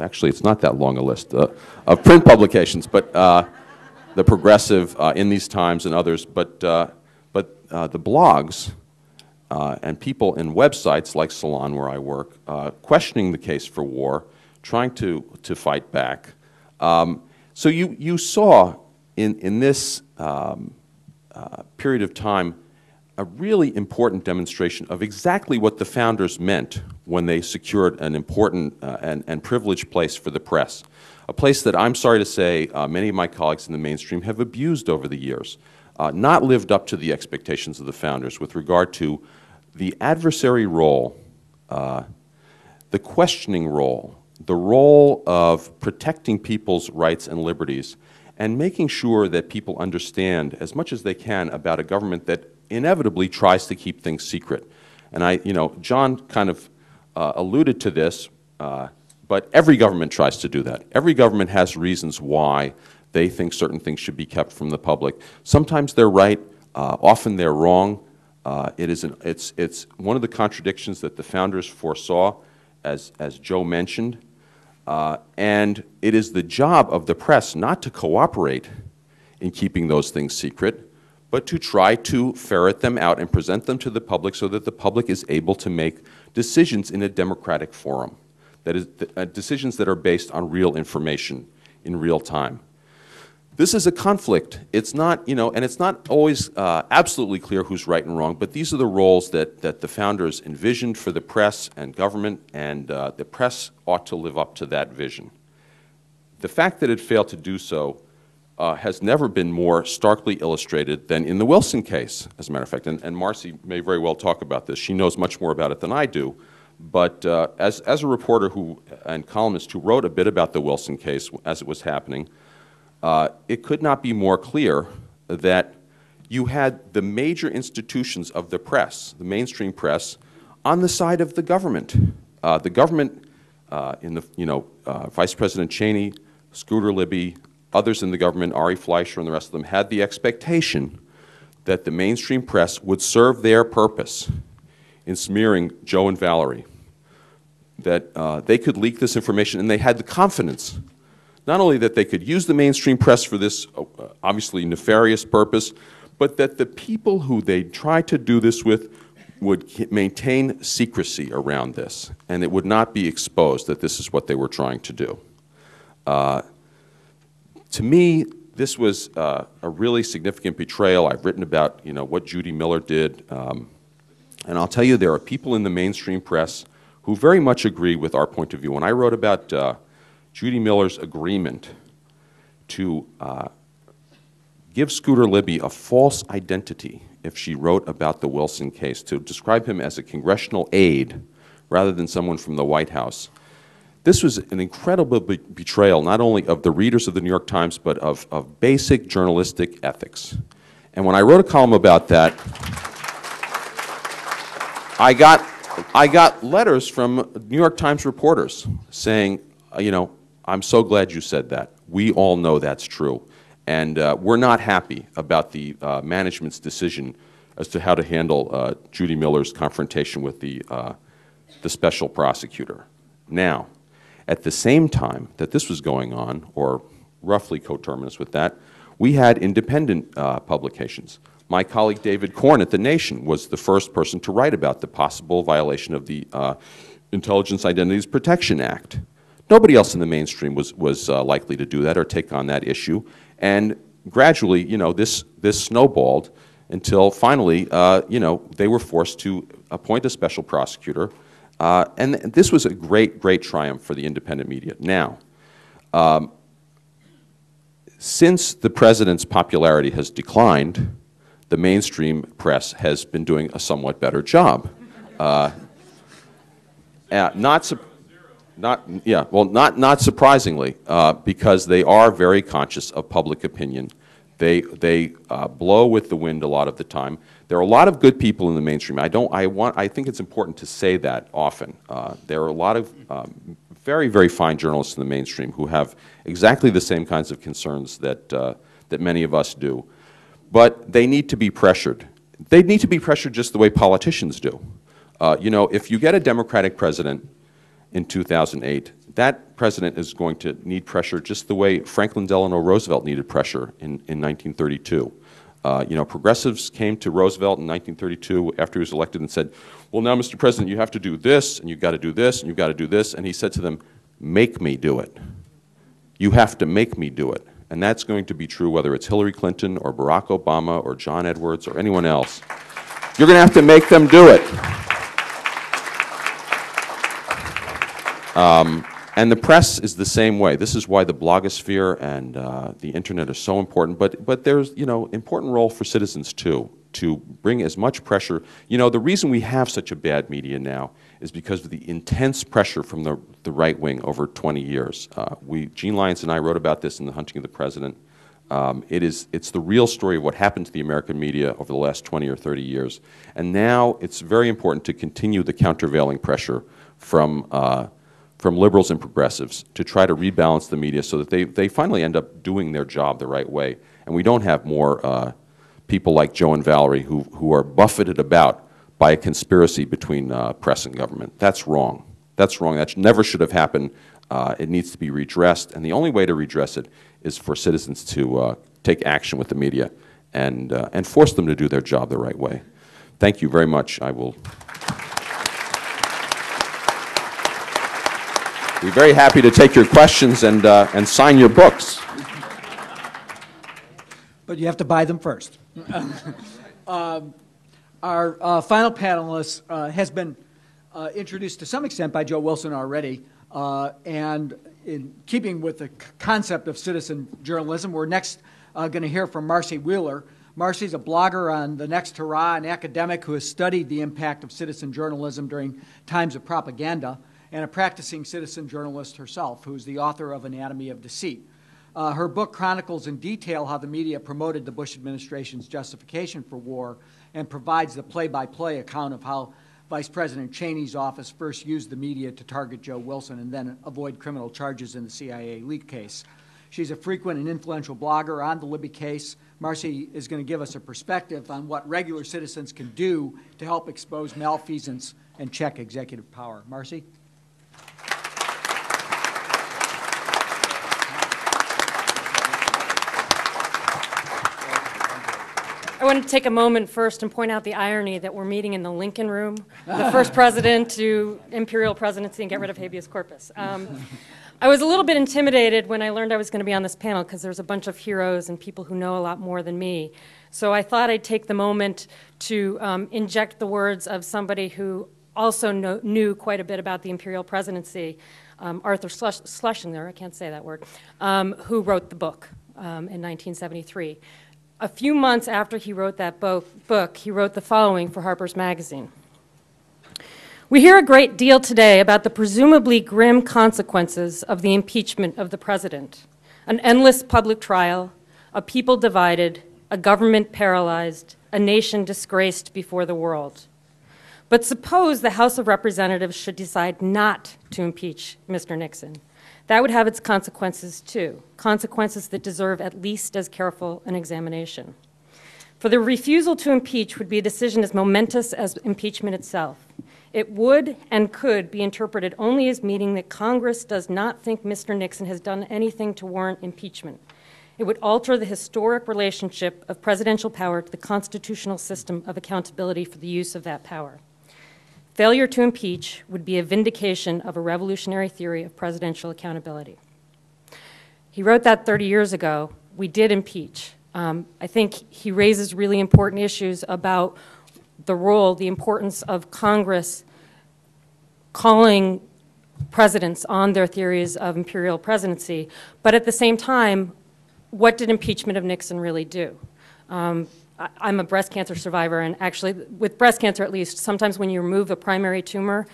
actually, it's not that long a list of print publications, but the Progressive in these times and others, but the blogs and people in websites like Salon, where I work, questioning the case for war, trying to fight back. So you saw in this period of time a really important demonstration of exactly what the founders meant when they secured an important and privileged place for the press, a place that I'm sorry to say many of my colleagues in the mainstream have abused over the years, not lived up to the expectations of the founders with regard to the adversary role, the questioning role, the role of protecting people's rights and liberties, and making sure that people understand as much as they can about a government that inevitably tries to keep things secret. And John kind of alluded to this, but every government tries to do that. Every government has reasons why they think certain things should be kept from the public. Sometimes they're right, often they're wrong. It's one of the contradictions that the founders foresaw, as Joe mentioned. And it is the job of the press not to cooperate in keeping those things secret, but to try to ferret them out and present them to the public so that the public is able to make decisions in a democratic forum, that is, decisions that are based on real information in real time. This is a conflict. It's not, and it's not always absolutely clear who's right and wrong, but these are the roles that the founders envisioned for the press and government, and the press ought to live up to that vision. The fact that it failed to do so has never been more starkly illustrated than in the Wilson case, as a matter of fact, and Marcy may very well talk about this. She knows much more about it than I do, but as a reporter and columnist who wrote a bit about the Wilson case as it was happening, it could not be more clear that you had the major institutions of the press, the mainstream press, on the side of the government. The government, Vice President Cheney, Scooter Libby, others in the government, Ari Fleischer and the rest of them, had the expectation that the mainstream press would serve their purpose in smearing Joe and Valerie, that they could leak this information, and they had the confidence not only that they could use the mainstream press for this obviously nefarious purpose, but that the people who they tried to do this with would maintain secrecy around this, and it would not be exposed that this is what they were trying to do. To me, this was a really significant betrayal. I've written about what Judy Miller did, and I'll tell you there are people in the mainstream press who very much agree with our point of view. When I wrote about Judy Miller's agreement to give Scooter Libby a false identity if she wrote about the Wilson case, to describe him as a congressional aide rather than someone from the White House. This was an incredible betrayal, not only of the readers of the New York Times, but of basic journalistic ethics. And when I wrote a column about that, I got letters from New York Times reporters saying, I'm so glad you said that. We all know that's true. And we're not happy about the management's decision as to how to handle Judy Miller's confrontation with the special prosecutor. Now, at the same time that this was going on, or roughly coterminous with that, we had independent publications. My colleague David Korn at The Nation was the first person to write about the possible violation of the Intelligence Identities Protection Act. Nobody else in the mainstream was likely to do that or take on that issue. And gradually, you know, this snowballed until finally, you know, they were forced to appoint a special prosecutor. And this was a great, great triumph for the independent media. Now, since the president's popularity has declined, the mainstream press has been doing a somewhat better job. Not surprisingly, because they are very conscious of public opinion. They blow with the wind a lot of the time. There are a lot of good people in the mainstream. I think it's important to say that often. There are a lot of very, very fine journalists in the mainstream who have exactly the same kinds of concerns that many of us do. But they need to be pressured. They need to be pressured just the way politicians do. You know, if you get a Democratic president in 2008, that president is going to need pressure just the way Franklin Delano Roosevelt needed pressure in 1932. You know, progressives came to Roosevelt in 1932 after he was elected and said, well, now, Mr. President, you have to do this, and you've got to do this, and you've got to do this. And he said to them, make me do it. You have to make me do it. And that's going to be true whether it's Hillary Clinton or Barack Obama or John Edwards or anyone else. You're going to have to make them do it. And the press is the same way. This is why the blogosphere and the internet are so important. But there's, you know, important role for citizens too, to bring as much pressure. You know, the reason we have such a bad media now is because of the intense pressure from the right wing over 20 years. Gene Lyons and I wrote about this in The Hunting of the President. It's the real story of what happened to the American media over the last 20 or 30 years. And now it's very important to continue the countervailing pressure from liberals and progressives to try to rebalance the media so that they finally end up doing their job the right way. And we don't have more people like Joe and Valerie who are buffeted about by a conspiracy between press and government. That's wrong. That's wrong. That never should have happened. It needs to be redressed. And the only way to redress it is for citizens to take action with the media and force them to do their job the right way. Thank you very much. I will be very happy to take your questions and sign your books. But you have to buy them first. Our final panelist has been introduced to some extent by Joe Wilson already, and in keeping with the concept of citizen journalism, we're next going to hear from Marcy Wheeler. Marcy's a blogger on The Next Hurrah, an academic who has studied the impact of citizen journalism during times of propaganda, and a practicing citizen journalist herself, who's the author of Anatomy of Deceit. Her book chronicles in detail how the media promoted the Bush administration's justification for war and provides the play-by-play account of how Vice President Cheney's office first used the media to target Joe Wilson and then avoid criminal charges in the CIA leak case. She's a frequent and influential blogger on the Libby case. Marcy is going to give us a perspective on what regular citizens can do to help expose malfeasance and check executive power. Marcy? I want to take a moment first and point out the irony that we're meeting in the Lincoln Room, the first president to Imperial presidency and get rid of habeas corpus. I was a little bit intimidated when I learned I was going to be on this panel because there's a bunch of heroes and people who know a lot more than me. So I thought I'd take the moment to inject the words of somebody who also knew quite a bit about the Imperial presidency, Arthur Schlesinger, I can't say that word, who wrote the book in 1973. A few months after he wrote that book, he wrote the following for Harper's Magazine. We hear a great deal today about the presumably grim consequences of the impeachment of the president. An endless public trial, a people divided, a government paralyzed, a nation disgraced before the world. But suppose the House of Representatives should decide not to impeach Mr. Nixon. That would have its consequences too, consequences that deserve at least as careful an examination. For the refusal to impeach would be a decision as momentous as impeachment itself. It would and could be interpreted only as meaning that Congress does not think Mr. Nixon has done anything to warrant impeachment. It would alter the historic relationship of presidential power to the constitutional system of accountability for the use of that power. Failure to impeach would be a vindication of a revolutionary theory of presidential accountability. He wrote that 30 years ago. We did impeach. I think he raises really important issues about the role, the importance of Congress calling presidents on their theories of imperial presidency, but at the same time, what did impeachment of Nixon really do? I'm a breast cancer survivor, and actually, with breast cancer at least, sometimes when you remove a primary tumor,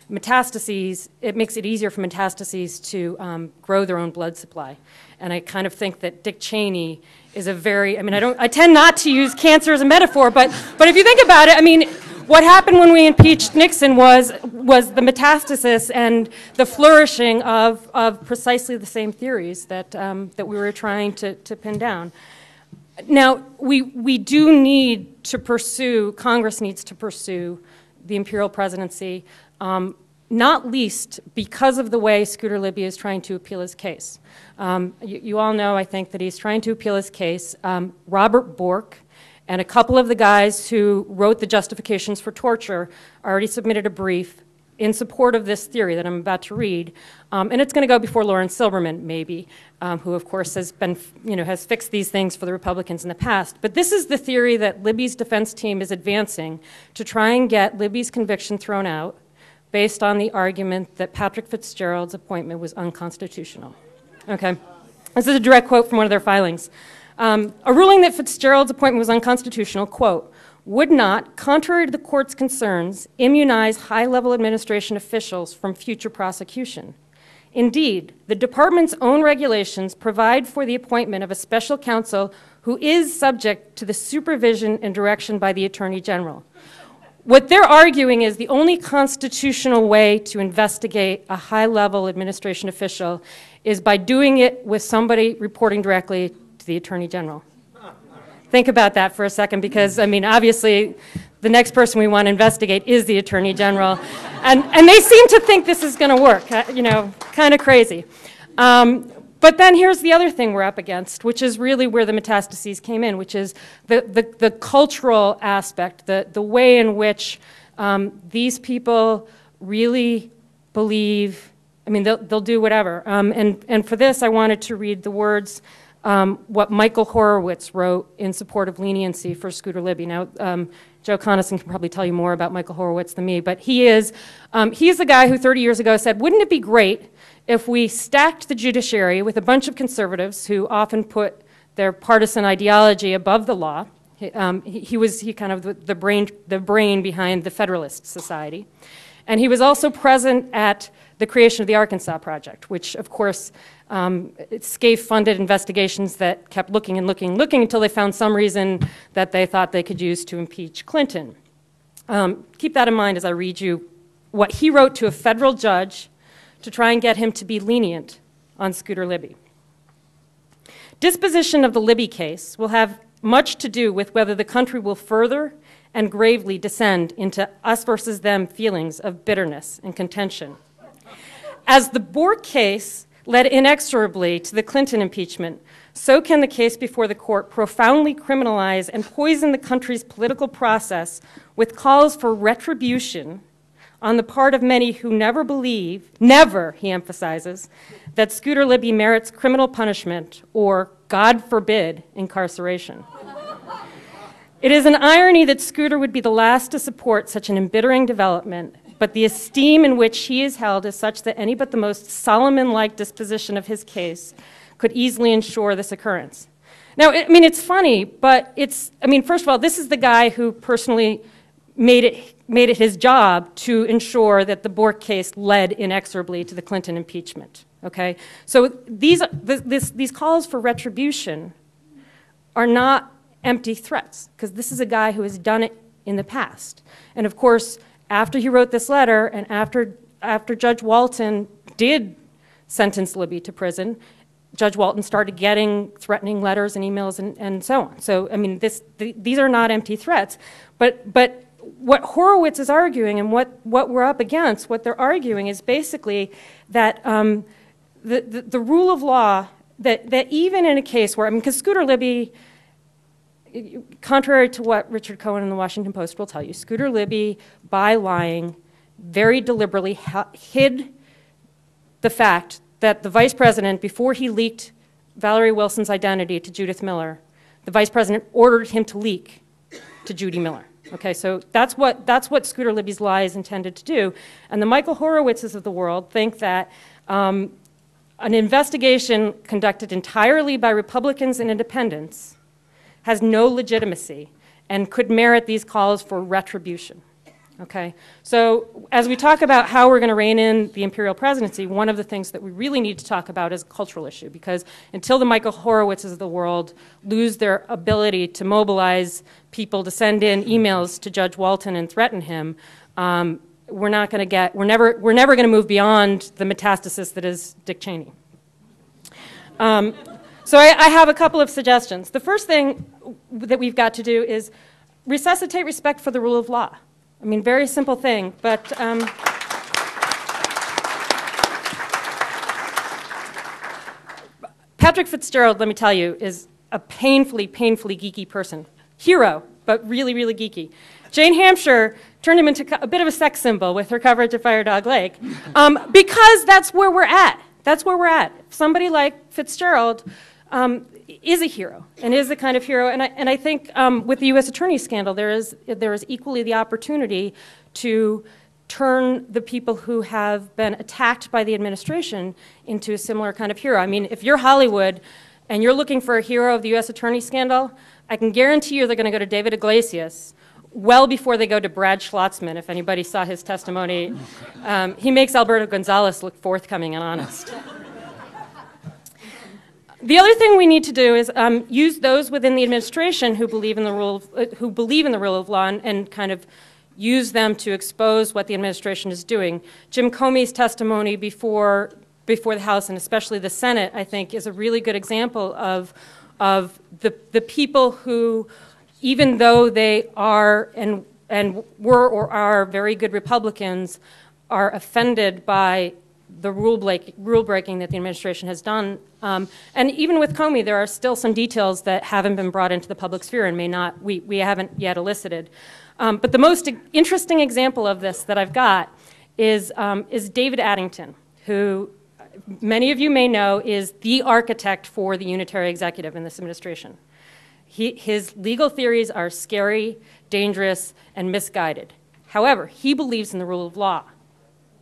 metastases, it makes it easier for metastases to grow their own blood supply. And I kind of think that Dick Cheney is a very, I tend not to use cancer as a metaphor, but if you think about it, what happened when we impeached Nixon was the metastasis and the flourishing of precisely the same theories that we were trying to pin down. Now, we do need to pursue, Congress needs to pursue the imperial presidency, not least because of the way Scooter Libby is trying to appeal his case. You all know, I think, that he's trying to appeal his case. Robert Bork and a couple of the guys who wrote the justifications for torture already submitted a brief in support of this theory that I'm about to read, and it's going to go before Lawrence Silberman, maybe, who of course has been, has fixed these things for the Republicans in the past. But this is the theory that Libby's defense team is advancing to try and get Libby's conviction thrown out, based on the argument that Patrick Fitzgerald's appointment was unconstitutional. Okay, this is a direct quote from one of their filings. A ruling that Fitzgerald's appointment was unconstitutional, quote, would not, contrary to the court's concerns, immunize high-level administration officials from future prosecution. Indeed, the department's own regulations provide for the appointment of a special counsel who is subject to the supervision and direction by the Attorney General. What they're arguing is the only constitutional way to investigate a high-level administration official is by doing it with somebody reporting directly to the Attorney General. Think about that for a second, because, obviously, the next person we want to investigate is the Attorney General. And they seem to think this is going to work, kind of crazy. But then here's the other thing we're up against, which is really where the metastases came in, which is the cultural aspect, the way in which these people really believe, they'll do whatever. And for this, I wanted to read the words what Michael Horowitz wrote in support of leniency for Scooter Libby. Now, Joe Conason can probably tell you more about Michael Horowitz than me, but he's the guy who 30 years ago said, wouldn't it be great if we stacked the judiciary with a bunch of conservatives who often put their partisan ideology above the law? He kind of the brain behind the Federalist Society. And he was also present at the creation of the Arkansas Project, which, of course, it SCAFE-funded investigations that kept looking and looking and looking until they found some reason that they thought they could use to impeach Clinton. Keep that in mind as I read you what he wrote to a federal judge to try and get him to be lenient on Scooter Libby. Disposition of the Libby case will have much to do with whether the country will further and gravely descend into us versus them feelings of bitterness and contention. As the Bork case led inexorably to the Clinton impeachment, so can the case before the court profoundly criminalize and poison the country's political process with calls for retribution on the part of many who never believe, never, he emphasizes, that Scooter Libby merits criminal punishment or, God forbid, incarceration. It is an irony that Scooter would be the last to support such an embittering development, but the esteem in which he is held is such that any but the most Solomon-like disposition of his case could easily ensure this occurrence. Now, it's funny, but first of all, this is the guy who personally made it his job to ensure that the Bork case led inexorably to the Clinton impeachment, okay? So these calls for retribution are not empty threats, because this is a guy who has done it in the past. And of course, after he wrote this letter and after Judge Walton did sentenced Libby to prison, Judge Walton started getting threatening letters and emails and so on. So, I mean, these are not empty threats. But what Horowitz is arguing and what we're up against, what they're arguing is basically that the rule of law, that even in a case where, I mean, because Scooter Libby, contrary to what Richard Cohen in the Washington Post will tell you, Scooter Libby, by lying, very deliberately hid the fact that the vice president, before he leaked Valerie Wilson's identity to Judith Miller, the vice president ordered him to leak to Judy Miller. Okay, so that's what Scooter Libby's lie is intended to do. And the Michael Horowitzes of the world think that an investigation conducted entirely by Republicans and independents has no legitimacy and could merit these calls for retribution. Okay, so as we talk about how we're going to rein in the imperial presidency, one of the things that we really need to talk about is a cultural issue, because until the Michael Horowitzes of the world lose their ability to mobilize people to send in emails to Judge Walton and threaten him, we're never going to move beyond the metastasis that is Dick Cheney. So I have a couple of suggestions. The first thing that we've got to do is resuscitate respect for the rule of law. I mean, very simple thing, but Patrick Fitzgerald, let me tell you, is a painfully, painfully geeky person. Hero, but really, really geeky. Jane Hampshire turned him into a bit of a sex symbol with her coverage of Fire Dog Lake, because that's where we're at. That's where we're at. Somebody like Fitzgerald is a hero and is the kind of hero, and I think with the U.S. Attorney scandal, there is equally the opportunity to turn the people who have been attacked by the administration into a similar kind of hero. I mean, if you're Hollywood and you're looking for a hero of the U.S. Attorney scandal, I can guarantee you they're going to go to David Iglesias well before they go to Brad Schlotzman, if anybody saw his testimony. He makes Alberto Gonzalez look forthcoming and honest. The other thing we need to do is use those within the administration who believe in the rule of law and kind of use them to expose what the administration is doing. Jim Comey's testimony before the House and especially the Senate, I think, is a really good example of the people who, even though they are and were or are very good Republicans, are offended by the rule breaking that the administration has done. And even with Comey, there are still some details that haven't been brought into the public sphere and we haven't yet elicited. But the most interesting example of this that I've got is David Addington, who many of you may know is the architect for the unitary executive in this administration. His legal theories are scary, dangerous, and misguided. However, he believes in the rule of law.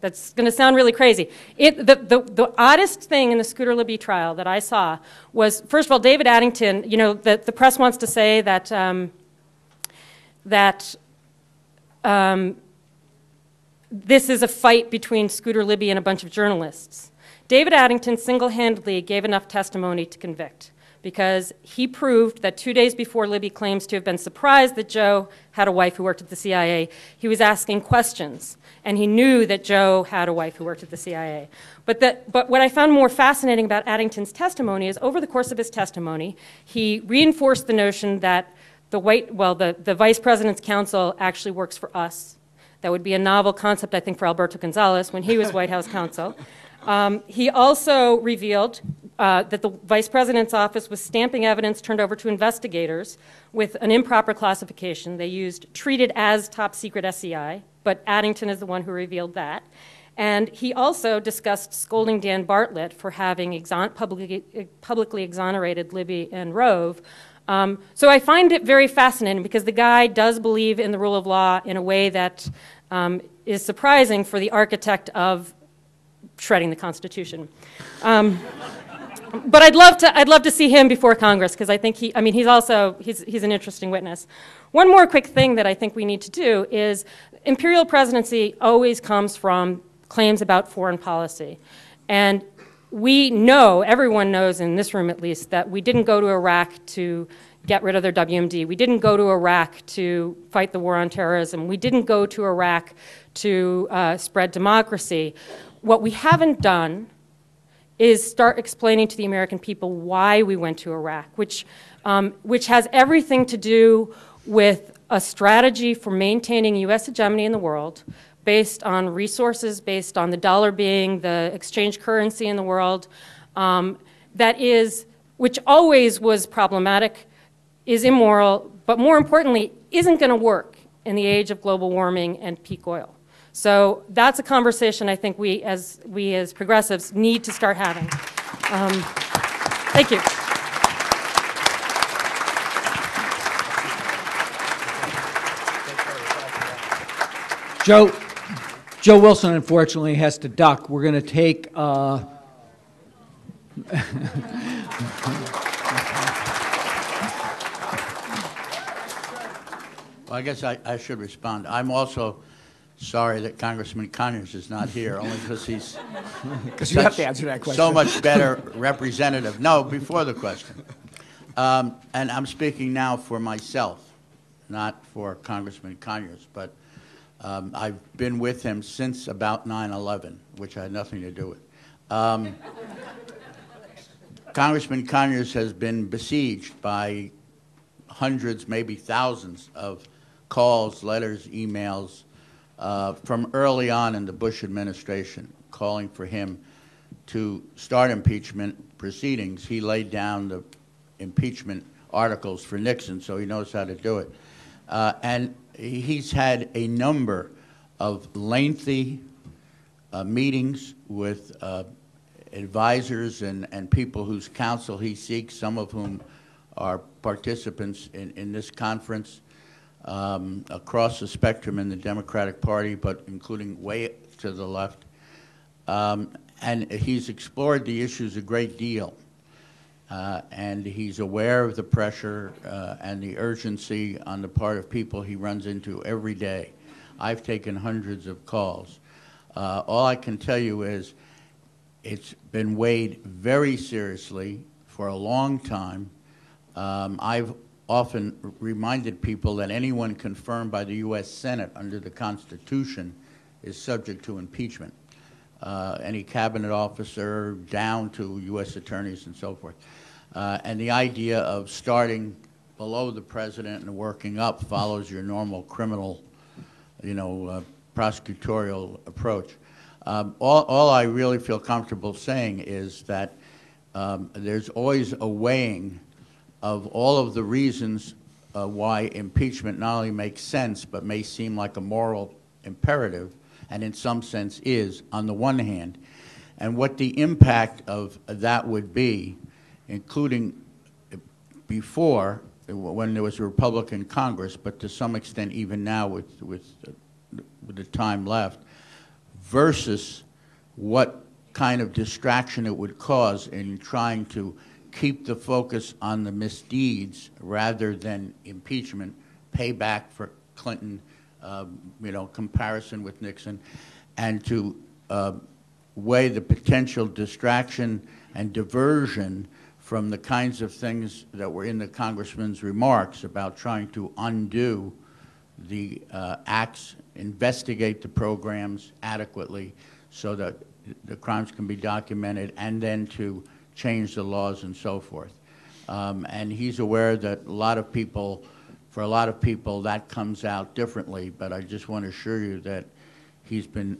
That's going to sound really crazy. The oddest thing in the Scooter Libby trial that I saw was, first of all, David Addington, you know, the press wants to say that, this is a fight between Scooter Libby and a bunch of journalists. David Addington single-handedly gave enough testimony to convict, because he proved that 2 days before Libby claims to have been surprised that Joe had a wife who worked at the CIA, he was asking questions, and he knew that Joe had a wife who worked at the CIA. But what I found more fascinating about Addington's testimony is over the course of his testimony, he reinforced the notion that the Vice President's counsel actually works for us. That would be a novel concept, I think, for Alberto Gonzalez when he was White House counsel. He also revealed that the Vice President's office was stamping evidence turned over to investigators with an improper classification. They used treated as top secret SCI, but Addington is the one who revealed that. And he also discussed scolding Dan Bartlett for having publicly exonerated Libby and Rove. So I find it very fascinating because the guy does believe in the rule of law in a way that is surprising for the architect of shredding the Constitution. But I'd love to see him before Congress, because I think he's an interesting witness. One more quick thing that I think we need to do is imperial presidency always comes from claims about foreign policy. And we know, everyone knows in this room at least, that we didn't go to Iraq to get rid of their WMD. We didn't go to Iraq to fight the war on terrorism. We didn't go to Iraq to spread democracy. What we haven't done is start explaining to the American people why we went to Iraq, which has everything to do with a strategy for maintaining U.S. hegemony in the world based on resources, based on the dollar being the exchange currency in the world, which always was problematic, is immoral, but more importantly, isn't going to work in the age of global warming and peak oil. So that's a conversation I think we as progressives need to start having. Thank you. Joe Wilson, unfortunately, has to duck. We're going to take... Well, I guess I should respond. I'm also sorry that Congressman Conyers is not here, only because he's because you have to answer that question. So much better representative. No, before the question. And I'm speaking now for myself, not for Congressman Conyers, but I've been with him since about 9/11, which I had nothing to do with. Congressman Conyers has been besieged by hundreds, maybe thousands of calls, letters, emails from early on in the Bush administration calling for him to start impeachment proceedings. He laid down the impeachment articles for Nixon, so he knows how to do it. And he's had a number of lengthy meetings with advisors and people whose counsel he seeks, some of whom are participants in this conference across the spectrum in the Democratic Party, but including way to the left. And he's explored the issues a great deal. And he's aware of the pressure and the urgency on the part of people he runs into every day. I've taken hundreds of calls. All I can tell you is it's been weighed very seriously for a long time. I've often reminded people that anyone confirmed by the U.S. Senate under the Constitution is subject to impeachment. Any cabinet officer down to U.S. attorneys and so forth. And the idea of starting below the president and working up follows your normal criminal, prosecutorial approach. All I really feel comfortable saying is that there's always a weighing of all of the reasons why impeachment not only makes sense, but may seem like a moral imperative, and in some sense is, on the one hand, and what the impact of that would be, including before, when there was a Republican Congress, but to some extent even now with the time left, versus what kind of distraction it would cause in trying to keep the focus on the misdeeds rather than impeachment, payback for Clinton, comparison with Nixon, and to weigh the potential distraction and diversion from the kinds of things that were in the congressman's remarks about trying to undo the acts, investigate the programs adequately so that the crimes can be documented, and then to change the laws and so forth. And he's aware that for a lot of people, that comes out differently, but I just want to assure you that he's been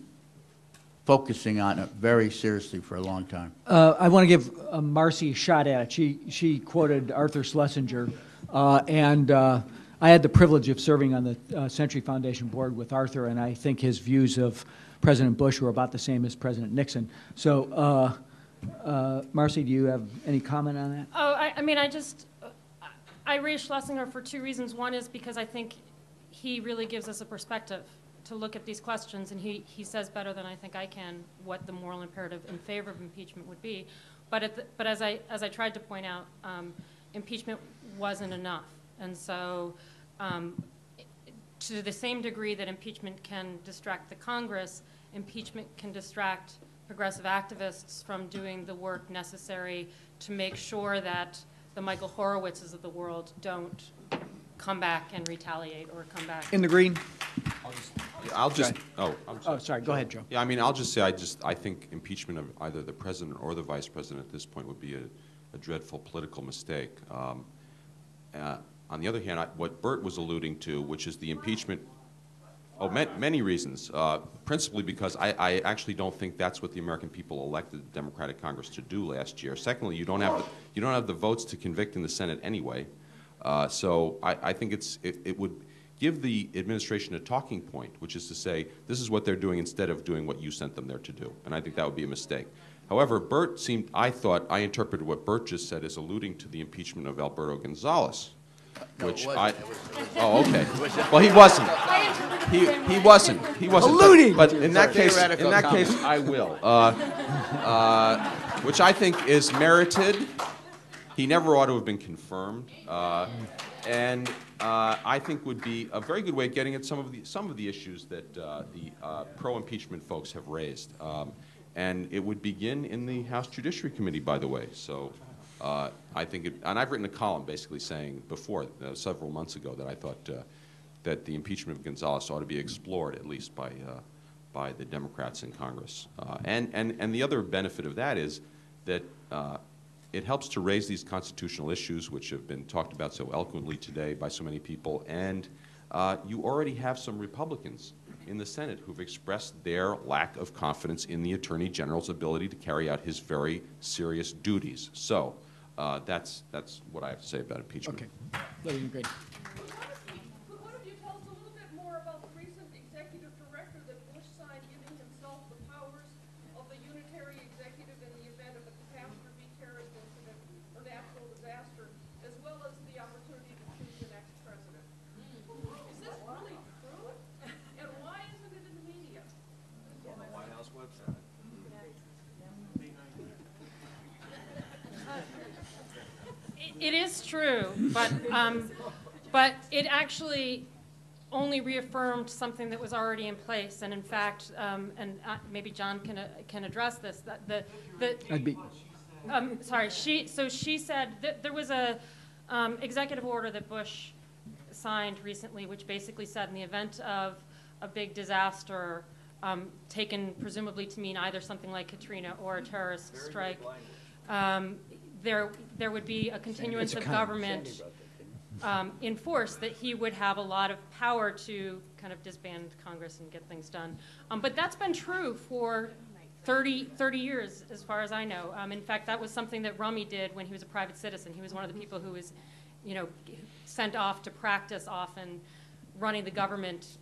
focusing on it very seriously for a long time. I want to give Marcy a shot at it. She quoted Arthur Schlesinger, and I had the privilege of serving on the Century Foundation board with Arthur, and I think his views of President Bush were about the same as President Nixon. So, Marcy, do you have any comment on that? Oh, I raised Schlesinger for two reasons. One is because I think he really gives us a perspective to look at these questions, and he says better than I think I can what the moral imperative in favor of impeachment would be. But as I tried to point out, impeachment wasn't enough, and so to the same degree that impeachment can distract the Congress, impeachment can distract progressive activists from doing the work necessary to make sure that the Michael Horowitzes of the world don't come back and retaliate or come back. In the green. I'll just, I'm Oh, sorry. sorry, go ahead, Joe. Yeah, I mean, I'll just say, I think impeachment of either the president or the vice president at this point would be a dreadful political mistake. On the other hand, what Bert was alluding to, which is the impeachment, many reasons, principally because I actually don't think that's what the American people elected the Democratic Congress to do last year. Secondly, you don't have the votes to convict in the Senate anyway. So I think it would give the administration a talking point, which is to say, this is what they're doing instead of doing what you sent them there to do. And I think that would be a mistake. However, I interpreted what Bert just said as alluding to the impeachment of Alberto Gonzales. Which oh, okay. Well, he wasn't. He wasn't. He wasn't. Alluding. But in that case, I will. Which I think is merited. He never ought to have been confirmed, and I think would be a very good way of getting at some of the issues that the pro-impeachment folks have raised. And it would begin in the House Judiciary Committee, by the way. So. I think, and I've written a column basically saying before, several months ago, that I thought that the impeachment of Gonzales ought to be explored at least by the Democrats in Congress. And the other benefit of that is that it helps to raise these constitutional issues, which have been talked about so eloquently today by so many people. And you already have some Republicans in the Senate who've expressed their lack of confidence in the Attorney General's ability to carry out his very serious duties. So that's what I have to say about impeachment. Okay. Lady in green. Could one of you tell us a little bit more about the recent executive director that Bush signed giving himself the powers of the unitary executive in the event of a catastrophe, terrorist incident, or natural disaster, as well as the opportunity to choose the next president? Is this really true? And why isn't it in the media? It's on the White House website. It is true, but it actually only reaffirmed something that was already in place. And in fact, maybe John can address this. Sorry. She said that there was a executive order that Bush signed recently, which basically said in the event of a big disaster, taken presumably to mean either something like Katrina or a terrorist strike. There would be a continuance of government in force, that he would have a lot of power to kind of disband Congress and get things done. But that's been true for 30 years, as far as I know. In fact, that was something that Rummy did when he was a private citizen. He was one of the people who was, sent off to practice often running the government.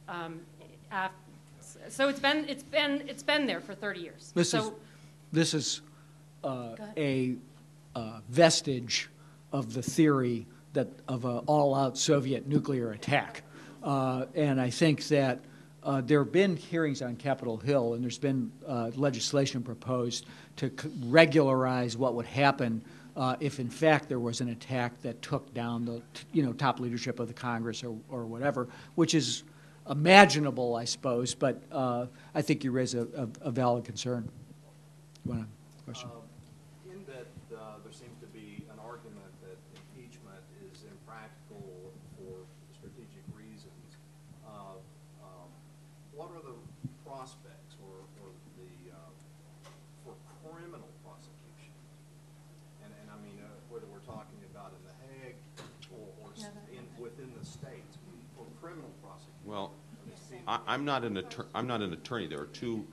So it's been there for 30 years. This is a vestige of the theory of an all-out Soviet nuclear attack. And I think that there have been hearings on Capitol Hill, and there's been legislation proposed to regularize what would happen if, in fact, there was an attack that took down the top leadership of the Congress or whatever, which is imaginable, I suppose. But I think you raise a valid concern. You want a question? In that there seems to be an argument that impeachment is impractical for strategic reasons. What are the prospects for criminal prosecution? And I mean, whether we're talking about in The Hague or within the states for criminal prosecution. Well, I'm not an attorney. There are two.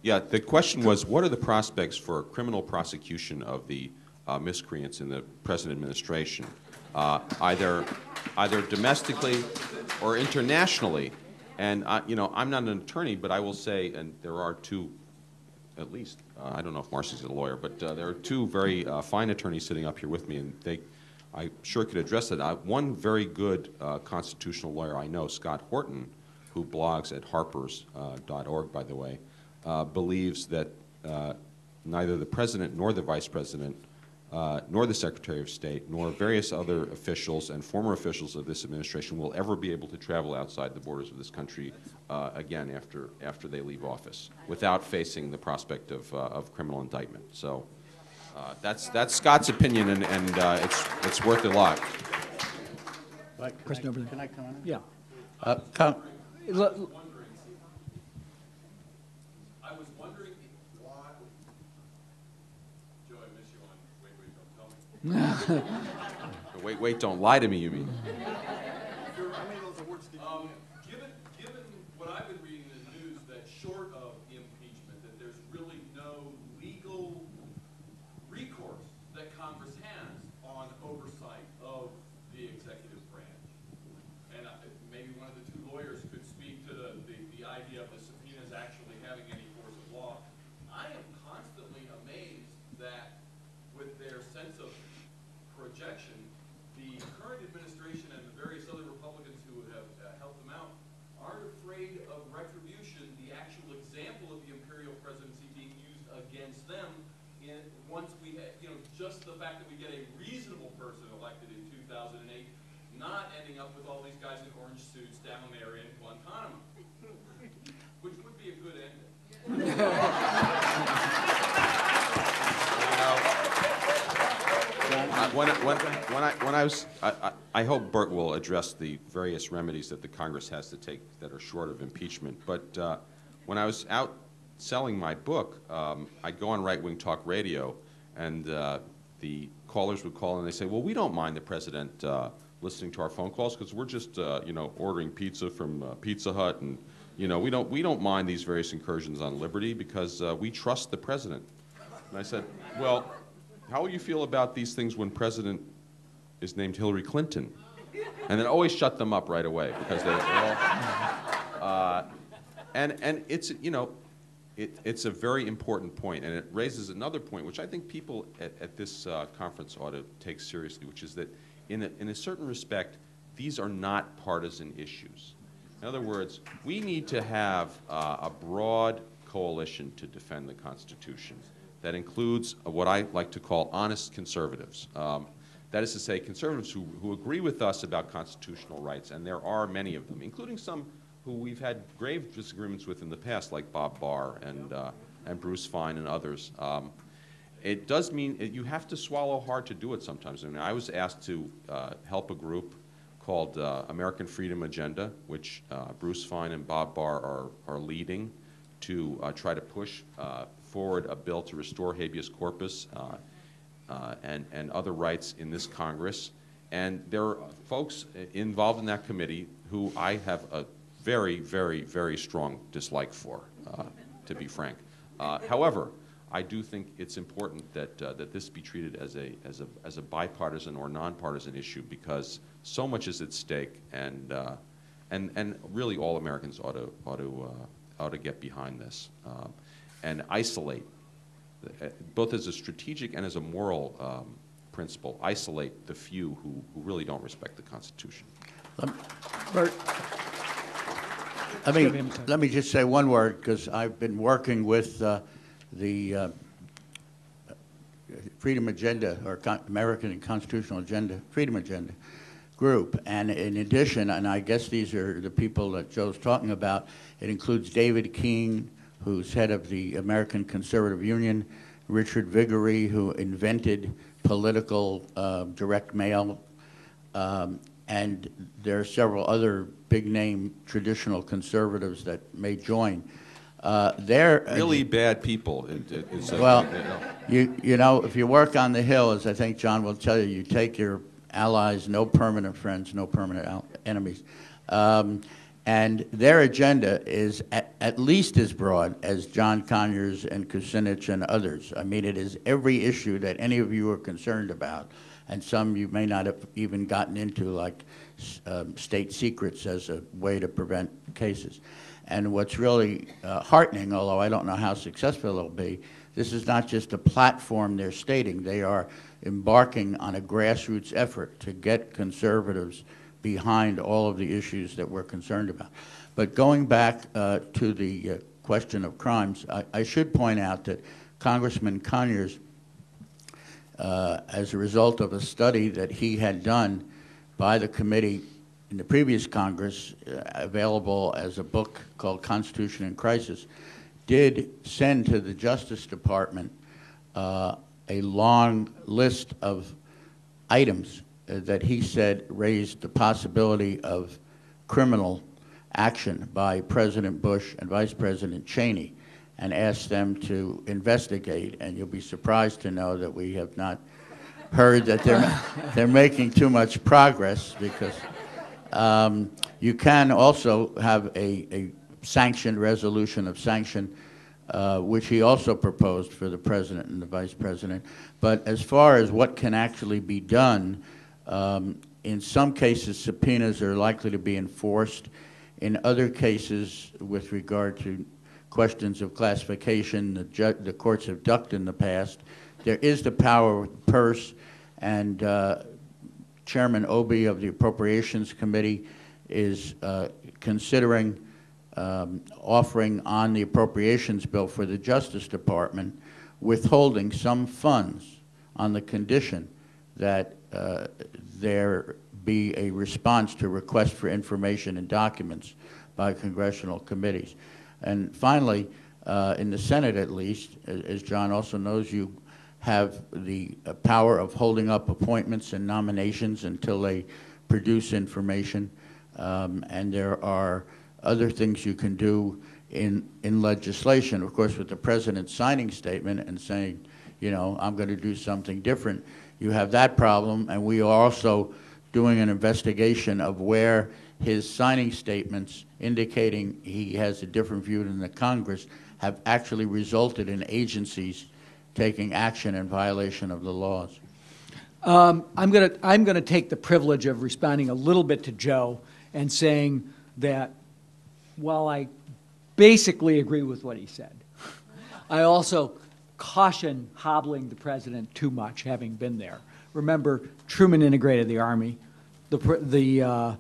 Yeah, the question was, what are the prospects for criminal prosecution of the miscreants in the present administration, either domestically or internationally? And I'm not an attorney, but I will say, and there are two, at least. I don't know if Marcy's a lawyer, but there are two very fine attorneys sitting up here with me, and I sure could address that. One very good constitutional lawyer I know, Scott Horton, who blogs at harpers.org, by the way, believes that neither the president nor the vice president nor the Secretary of State nor various other officials and former officials of this administration will ever be able to travel outside the borders of this country again after they leave office without facing the prospect of criminal indictment. So that's Scott's opinion, and it's worth a lot. Question over there. Can I comment? Yeah. Wait, don't lie to me, you mean? Given what I've been reading in the news, that short of impeachment, that there's really no legal recourse that Congress has on oversight of the executive branch. And maybe one of the two lawyers could speak to the idea of the subpoenas actually having any force of law. I am constantly amazed that with their sense of projection, the current administration and the various other Republicans who have helped them out aren't afraid of retribution, the actual example of the Imperial presidency being used against them. Once we, just the fact that we get a reasonable person elected in 2008, not ending up with all these guys in orange suits down there in Guantanamo, which would be a good ending. I hope Bert will address the various remedies that the Congress has to take that are short of impeachment. But when I was out selling my book, I'd go on right-wing talk radio, and the callers would call and they say, "Well, we don't mind the president listening to our phone calls because we're just, ordering pizza from Pizza Hut, and we don't mind these various incursions on liberty because we trust the president." And I said, "Well, how will you feel about these things when president is named Hillary Clinton?" And it always shut them up right away because they're all. And it's it's a very important point, and it raises another point which I think people at this conference ought to take seriously, which is that in a certain respect, these are not partisan issues. In other words, we need to have a broad coalition to defend the Constitution that includes what I like to call honest conservatives. That is to say, conservatives who agree with us about constitutional rights, and there are many of them, including some who we've had grave disagreements with in the past, like Bob Barr and Bruce Fein and others. It does mean you have to swallow hard to do it sometimes. I mean, I was asked to help a group called American Freedom Agenda, which Bruce Fein and Bob Barr are leading, to try to push forward a bill to restore habeas corpus and other rights in this Congress. And there are folks involved in that committee who I have a very, very, very strong dislike for, to be frank. However, I do think it's important that this be treated as a bipartisan or nonpartisan issue, because so much is at stake, and really all Americans ought to get behind this and isolate, both as a strategic and as a moral principle, isolate the few who really don't respect the Constitution. Bert, let me just say one word, because I've been working with the Freedom Agenda, or American Constitutional Agenda, Freedom Agenda group. And in addition, and I guess these are the people that Joe's talking about, it includes David King, who's head of the American Conservative Union, Richard Viguerie, who invented political direct mail, and there are several other big-name traditional conservatives that may join. They're really bad people. Well, you know, if you work on the Hill, as I think John will tell you, you take your allies, no permanent friends, no permanent enemies. And their agenda is at least as broad as John Conyers and Kucinich and others. I mean, it is every issue that any of you are concerned about, and some you may not have even gotten into, like state secrets as a way to prevent cases. And what's really heartening, although I don't know how successful it'll be, this is not just a platform they're stating. They are embarking on a grassroots effort to get conservatives behind all of the issues that we're concerned about. But going back to the question of crimes, I should point out that Congressman Conyers, as a result of a study that he had done by the committee in the previous Congress, available as a book called Constitution in Crisis, did send to the Justice Department a long list of items that he said raised the possibility of criminal action by President Bush and Vice President Cheney, and asked them to investigate. And you'll be surprised to know that we have not heard that they're making too much progress, because you can also have a sanctioned resolution of sanction, which he also proposed for the president and the vice president. But as far as what can actually be done, in some cases, subpoenas are likely to be enforced. In other cases, with regard to questions of classification, the courts have ducked in the past. There is the power of the purse, and Chairman Obey of the Appropriations Committee is considering offering on the appropriations bill for the Justice Department withholding some funds on the condition that there be a response to requests for information and documents by congressional committees. And finally, in the Senate at least, as John also knows, you have the power of holding up appointments and nominations until they produce information. And there are other things you can do in legislation. Of course, with the president's signing statement and saying, you know, I'm going to do something different, you have that problem. And we are also doing an investigation of where his signing statements indicating he has a different view than the Congress have actually resulted in agencies taking action in violation of the laws. I'm gonna take the privilege of responding a little bit to Joe and saying that while I basically agree with what he said, I also caution hobbling the president too much, having been there. Remember, Truman integrated the Army. The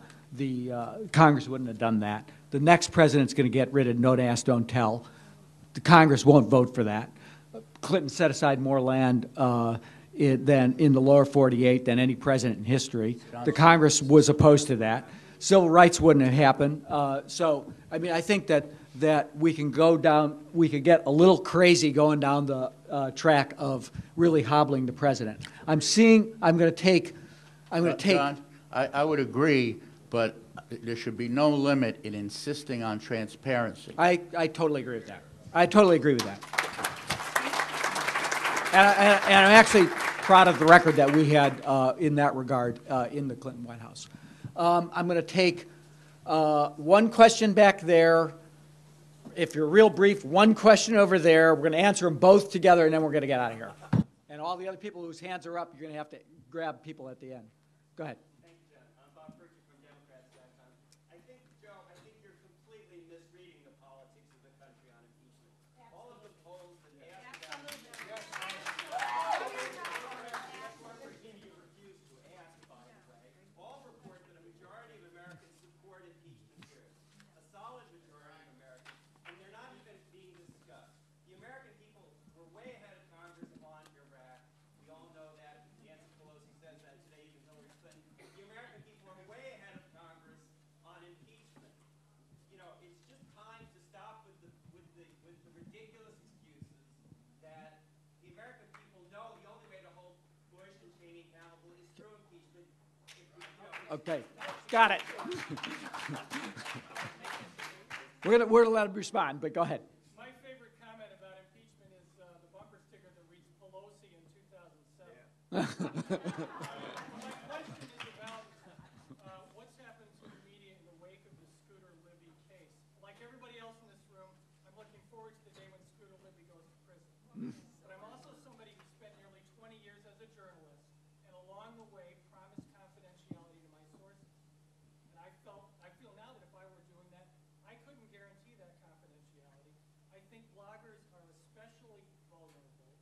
Congress wouldn't have done that. The next president's going to get rid of Don't Ask, Don't Tell. The Congress won't vote for that. Clinton set aside more land than in the lower 48 than any president in history. The Congress was opposed to that. Civil rights wouldn't have happened. So, I mean, I think that we can go down, we could get a little crazy going down the track of really hobbling the president. John, I would agree, but there should be no limit in insisting on transparency. I totally agree with that. I totally agree with that. And I'm actually proud of the record that we had in that regard in the Clinton White House. I'm going to take one question back there. If you're real brief, one question over there. We're going to answer them both together, and then we're going to get out of here. And all the other people whose hands are up, you're going to have to grab people at the end. Go ahead. Thank you, John. I'm Bob Pritchard from Democrats.com. I think, Joe, you're completely misreading the politics of the country on impeachment. All of the polls that ask about it, you refuse to ask about it, right? All report that a majority of Americans support impeachment hearings. A solid majority of Americans, and they're not even being discussed. The American people were way ahead of Congress on Iraq. We all know that. Nancy Pelosi says that today, even Hillary Clinton. The American people are way ahead of Congress on impeachment. You know, it's just time to stop with the ridiculous excuses that the American people know the only way to hold Bush and Cheney accountable is through impeachment. Okay, got it. We're gonna let him respond, but go ahead. My favorite comment about impeachment is the bumper sticker that reads Pelosi in 2007. My question is about what's happened to the media in the wake of the Scooter Libby case. Like everybody else in this room, I'm looking forward to the day when Scooter Libby goes to prison. But I'm also somebody who spent nearly 20 years as a journalist, and along the way promised confidentiality to my sources. And I feel now that if I were doing that, I couldn't guarantee that confidentiality. I think bloggers are especially vulnerable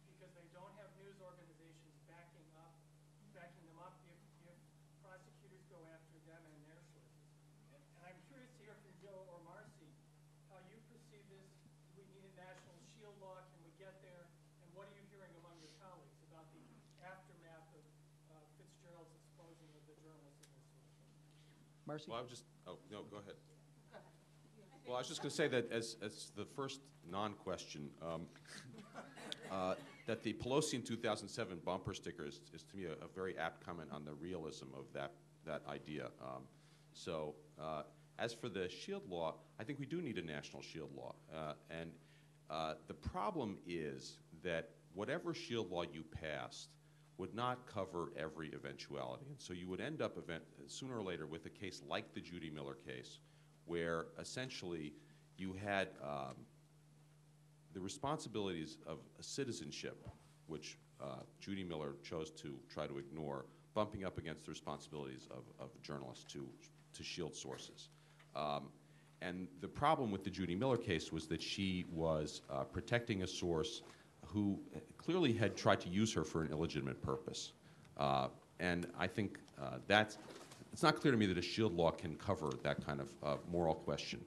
because they don't have news organizations backing them up if prosecutors go after them and their sources. And I'm curious to hear from Joe or Marcy how you perceive this. Do we need a national shield law? Can we get there? And what are you hearing among your colleagues about the aftermath of Fitzgerald's exposing of the journalists in this sort of thing? Marcy? Well, no, go ahead. Well, I was just going to say that as the first non-question, that the Pelosi in 2007 bumper sticker is to me a very apt comment on the realism of that idea. As for the shield law, I think we do need a national shield law. The problem is that whatever shield law you passed, would not cover every eventuality. And so you would end up sooner or later with a case like the Judy Miller case, where essentially you had the responsibilities of citizenship, which Judy Miller chose to try to ignore, bumping up against the responsibilities of journalists to shield sources. And the problem with the Judy Miller case was that she was protecting a source who clearly had tried to use her for an illegitimate purpose. And I think it's not clear to me that a shield law can cover that kind of moral question.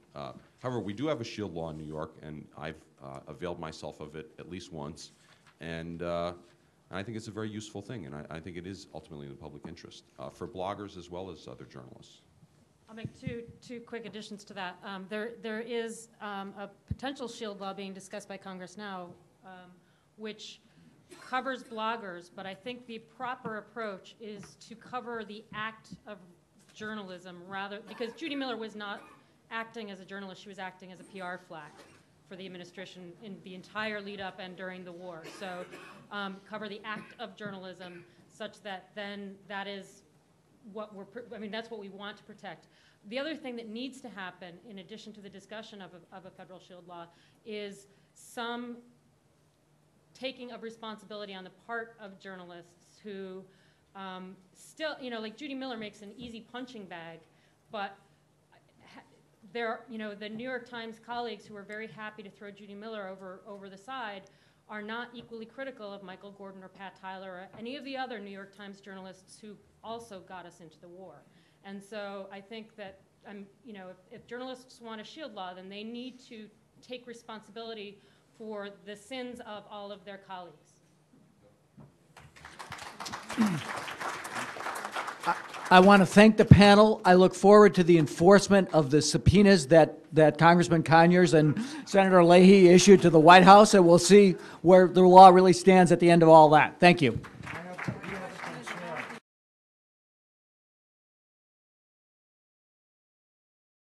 However, we do have a shield law in New York, and I've availed myself of it at least once. And I think it's a very useful thing, and I think it is ultimately in the public interest for bloggers as well as other journalists. I'll make two quick additions to that. There is a potential shield law being discussed by Congress now, which covers bloggers, but I think the proper approach is to cover the act of journalism because Judy Miller was not acting as a journalist, she was acting as a PR flack for the administration in the entire lead up and during the war. So cover the act of journalism such that then that is what that's what we want to protect. The other thing that needs to happen, in addition to the discussion of a federal shield law, is some taking of responsibility on the part of journalists who still, like Judy Miller makes an easy punching bag, but there, the New York Times colleagues who are very happy to throw Judy Miller over the side are not equally critical of Michael Gordon or Pat Tyler or any of the other New York Times journalists who also got us into the war. And so I think that, if journalists want a shield law, then they need to take responsibility for the sins of all of their colleagues. I want to thank the panel. I look forward to the enforcement of the subpoenas that Congressman Conyers and Senator Leahy issued to the White House, and we'll see where the law really stands at the end of all that. Thank you.